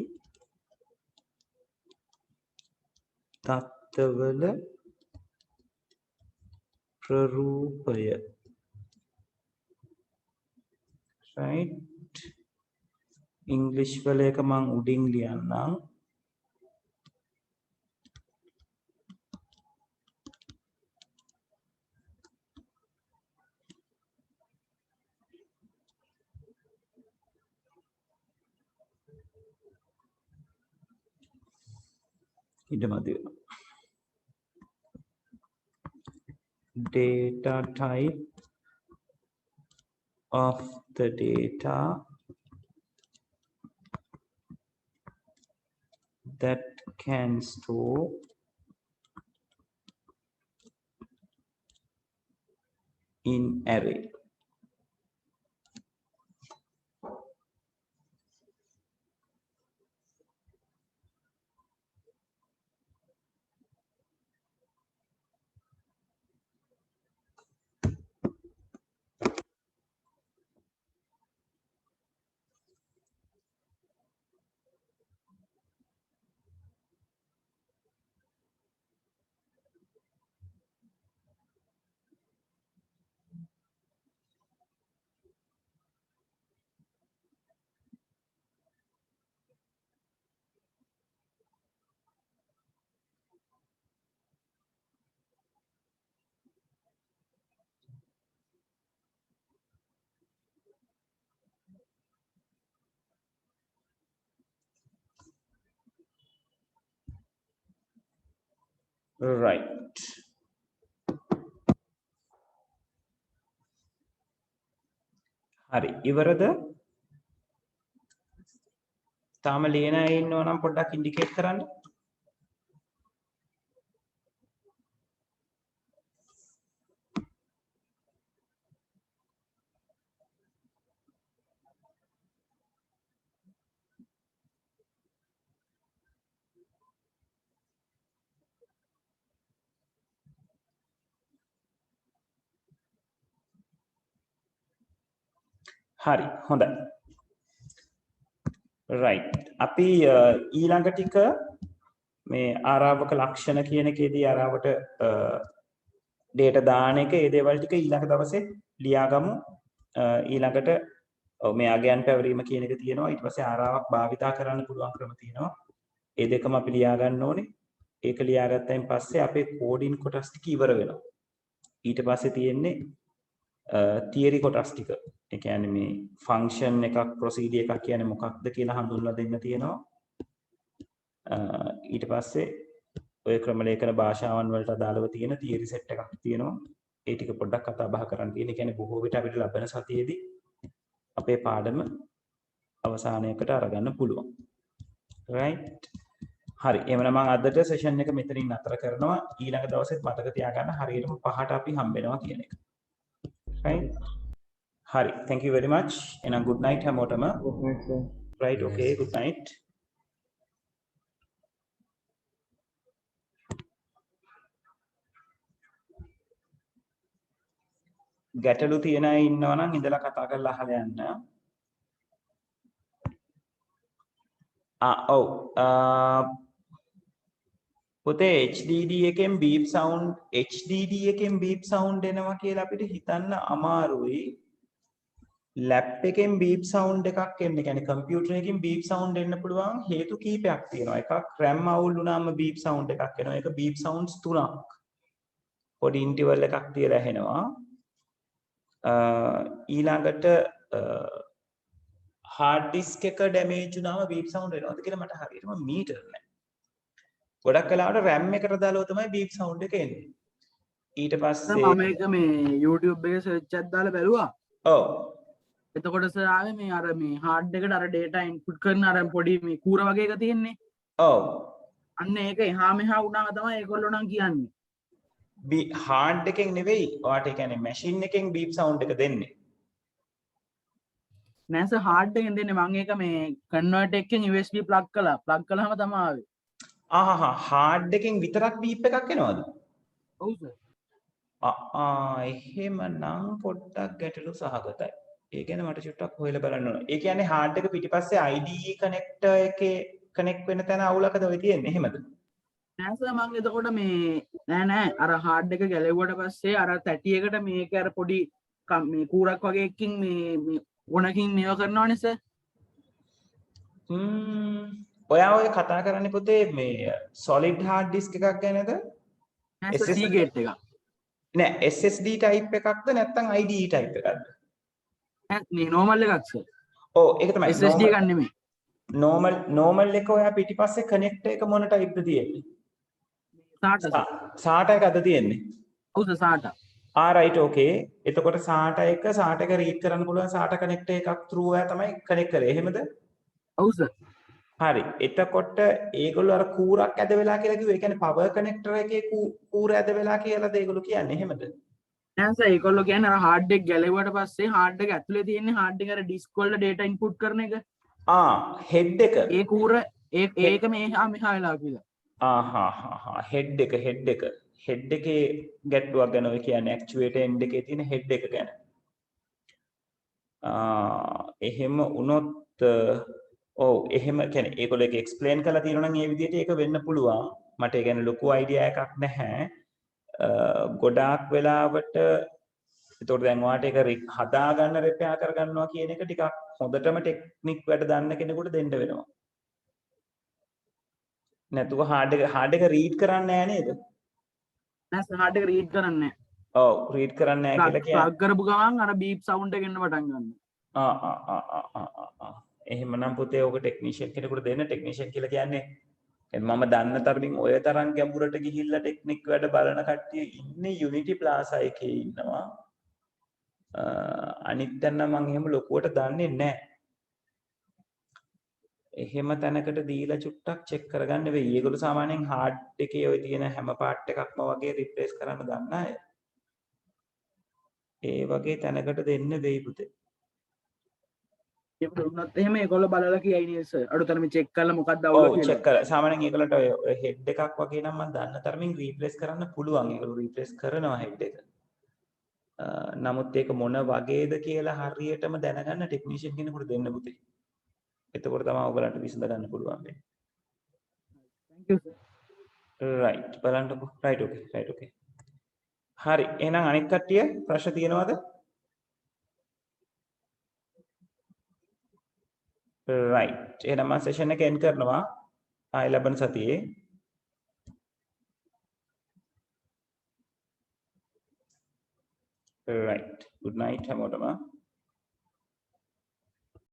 තත්ත්වවල ප්‍රරූපය right english වල එක මං උඩින් ලියන්නම් ඉදමදිව data type of the data that can store in array right හරි ඉවරද තාම ලියන අය ඉන්නව නම් පොඩ්ඩක් ඉන්ඩිකේට් කරන්න හරි හොඳයි. right අපි ඊළඟ ටික මේ ආරාවක ලක්ෂණ කියන එකේදී ආරාවට data දාන එක ඒ දේවල් ටික ඊළඟ දවසේ ලියාගමු. ඊළඟට මේ අගයන් පැවරීම කියන එක තියෙනවා. ඊට පස්සේ ආරාවක් භාවිතා කරන්න පුළුවන් ක්‍රම තියෙනවා. ඒ දෙකම අපි ලියා ගන්න ඕනේ. ඒක ලියාගත්තයින් පස්සේ අපේ කෝඩින් කොටස් ටික ඉවර වෙනවා. ඊට පස්සේ තියෙන්නේ තියරි කොටස් ටික. ඒ කියන්නේ මේ ෆන්ක්ෂන් එකක් ප්‍රොසීඩර් එකක් කියන්නේ මොකක්ද කියලා හඳුන්වලා දෙන්න තියෙනවා. ඊට පස්සේ ඔය ක්‍රම ලේඛන භාෂාවන් වලට අදාළව තියෙන තියරි සෙට් එකක් තියෙනවා. ඒ ටික පොඩ්ඩක් කතා බහ කරන්න තියෙන. ඒ කියන්නේ බොහෝ විට අපිට ලබන සතියේදී අපේ පාඩම අවසානයකට අරගන්න පුළුවන්. right හරි එහෙනම් මම අදට සෙෂන් එක මෙතනින් නතර කරනවා. ඊළඟ දවසෙත් මතක තියාගන්න හරියටම 5ට අපි හම්බ වෙනවා කියන එක. right hari thank you very much and a good night hamotama. Good night, sir. right okay good night. ගැටලු තියෙන අය ඉන්නවා නම් ඉඳලා කතා කරලා අහලා යන්න. ඔව් පුතේ HDD එකෙන් beep sound HDD එකෙන් beep sound එනවා කියලා අපිට හිතන්න අමාරුයි. lap එකෙන් beep sound එකක් එන්නේ. කියන්නේ කම්පියුටර් එකකින් beep sound එන්න පුළුවන් හේතු කීපයක් තියෙනවා. එකක් RAM අවුල් වුණාම beep sound එකක් එනවා. ඒක beep sounds 3ක්. පොඩි interval එකක් තියලා ඇහෙනවා. ඊළඟට hard disk එක damage වුණාම beep sound එනවද කියලා මට හරියටම මීටර් නැහැ. ගොඩක් වෙලාවට RAM එකට දාලා තමයි beep sound එක එන්නේ. ඊට පස්සේ මම ඒක මේ YouTube එකේ search එකක් දාලා බැලුවා. ඔව්. එතකොට සර් ආවේ මේ අර මේ hard එකට අර data input කරන අර පොඩි මේ කූර වගේ එක තියෙන්නේ. ඔව්. අන්න ඒක එහා මෙහා වුණාම තමයි ඒගොල්ලෝ නම් කියන්නේ. hard එකෙන් නෙවෙයි. ඔයාට ඒ කියන්නේ machine එකෙන් beep sound එක දෙන්නේ. නෑ සර් hard එකෙන් දෙන්නේ මම ඒක මේ converter එකෙන් USB plug කළා. plug කළාම තමයි ආවේ. hard එකෙන් විතරක් beep එකක් එනවද? ඔව් සර්. එහෙමනම් පොඩ්ඩක් ගැටලු සහගතයි. ඒ ගැන මට චුට්ටක් හොයලා බලන්න ඕන. ඒ කියන්නේ hard එක පිටිපස්සේ IDE connector එකේ connect වෙන තැන අවුලකද ඔය තියෙන්නේ එහෙමද? නෑ සර් මම එතකොට මේ නෑ අර hard එක ගැලෙව්වට පස්සේ අර තැටියකට මේක අර පොඩි මේ කූරක් වගේ එකකින් මේ ගොනකින් මේව කරනවනේ සර්. ඔයා ඔය කතා කරන්නේ පුතේ මේ solid hard disk එකක් ගැනද? නෑ සර් Seagate එකක්. නෑ SSD type එකක්ද නැත්නම් IDE type එකක්ද? නෑ normal එකක් සර්. ඔව් ඒක තමයි SSD එකක් නෙමෙයි. normal එක ඔයා පිටිපස්සේ connector එක මොන type ද තියෙන්නේ? SATA එකද තියෙන්නේ? ඔව් සර් SATA. right okay. එතකොට SATA එක read කරන්න පුළුවන් SATA connector එකක් through ඔයා තමයි connect කරේ. එහෙමද? ඔව් සර්. හරි. එතකොට ඒගොල්ලෝ අර කූරක් ඇද වෙලා කියලා කිව්වේ. ඒ කියන්නේ power connector එකේ කූර ඇද වෙලා කියලාද ඒගොල්ලෝ කියන්නේ? එහෙමද? නෑ සර් ඒගොල්ලෝ කියන්නේ අර hard එක ගැලෙව්වට පස්සේ hard එක ඇතුලේ තියෙන්නේ hard එක අර disk වල data input කරන එක. head එක. ඒ කූර ඒක මෙහා වෙලා කියලා. head එකේ ගැට්ටුවක් ගැන ඔය කියන්නේ actuator end එකේ තියෙන head එක ගැන. එහෙම වුණොත් ඔව් එහෙම කියන්නේ ඒගොල්ලෝ ඒක explain කරලා තියෙනවා නම් ඒ විදිහට ඒක වෙන්න පුළුවන්. මට ඒ ගැන ලොකු idea එකක් නැහැ. ගොඩාක් වෙලාවට ඒතකොට දැන් ඔයාට ඒක හදා ගන්න repair කර ගන්නවා කියන එක ටිකක් හොඳටම ටෙක්නික් වැඩ දන්න කෙනෙකුට දෙන්න වෙනවා. නැතුව hard එක read කරන්නේ නැහැ නේද? නෑ සර් hard එක read කරන්නේ නැහැ. ඔව් read කරන්නේ නැහැ කියලා කියන්නේ. plug කරපු ගමන් අර beep sound එක එන්න පටන් ගන්නවා. එහෙමනම් පුතේ ඔක ටෙක්නීෂියන් කෙනෙකුට දෙන්න. ටෙක්නීෂියන් කියලා කියන්නේ මම දන්න තරමින් ඔය තරම් ගැඹුරට ගිහිල්ලා ටෙක්නික් වැඩ බලන කට්ටිය ඉන්නේ Unity Plaza එකේ ඉන්නවා. අනිත් දැන් නම් මම එහෙම ලොකුවට දන්නේ නැහැ. එහෙම තැනකට දීලා චුට්ටක් චෙක් කරගන්න වෙයි. ඒගොල්ලෝ සාමාන්‍යයෙන් hard එකේ ඔය තියෙන හැම part එකක්ම වගේ replace කරන්න දන්න අය. ඒ වගේ තැනකට දෙන්න වෙයි පුතේ. ඒක දුන්නත් එහෙම ඒගොල්ලෝ බලලා කියයි නේද සර්. අඩුතරම check කරලා මොකක්ද අවුල කියලා. ඔව් check කරලා සාමාන්‍යයෙන් ඒගොල්ලන්ට ඔය head එකක් වගේ නම් මම දන්න තරමින් replace කරන්න පුළුවන්. ඒගොල්ලෝ replace කරනවා head එක. නමුත් ඒක මොන වගේද කියලා හරියටම දැනගන්න ටෙක්නීෂියන් කෙනෙකුට දෙන්න පුතේ. එතකොට තමයි ඔයගලන්ට විසඳ ගන්න පුළුවන් වෙන්නේ. thank you sir. right බලන්නකෝ right okay හරි එහෙනම් අනිත් කට්ටිය ප්‍රශ්න තියෙනවද? right එහෙනම් මම සෙෂන් එක එන්ඩ් කරනවා ආයෙ ලබන සතියේ right good night හැමෝටම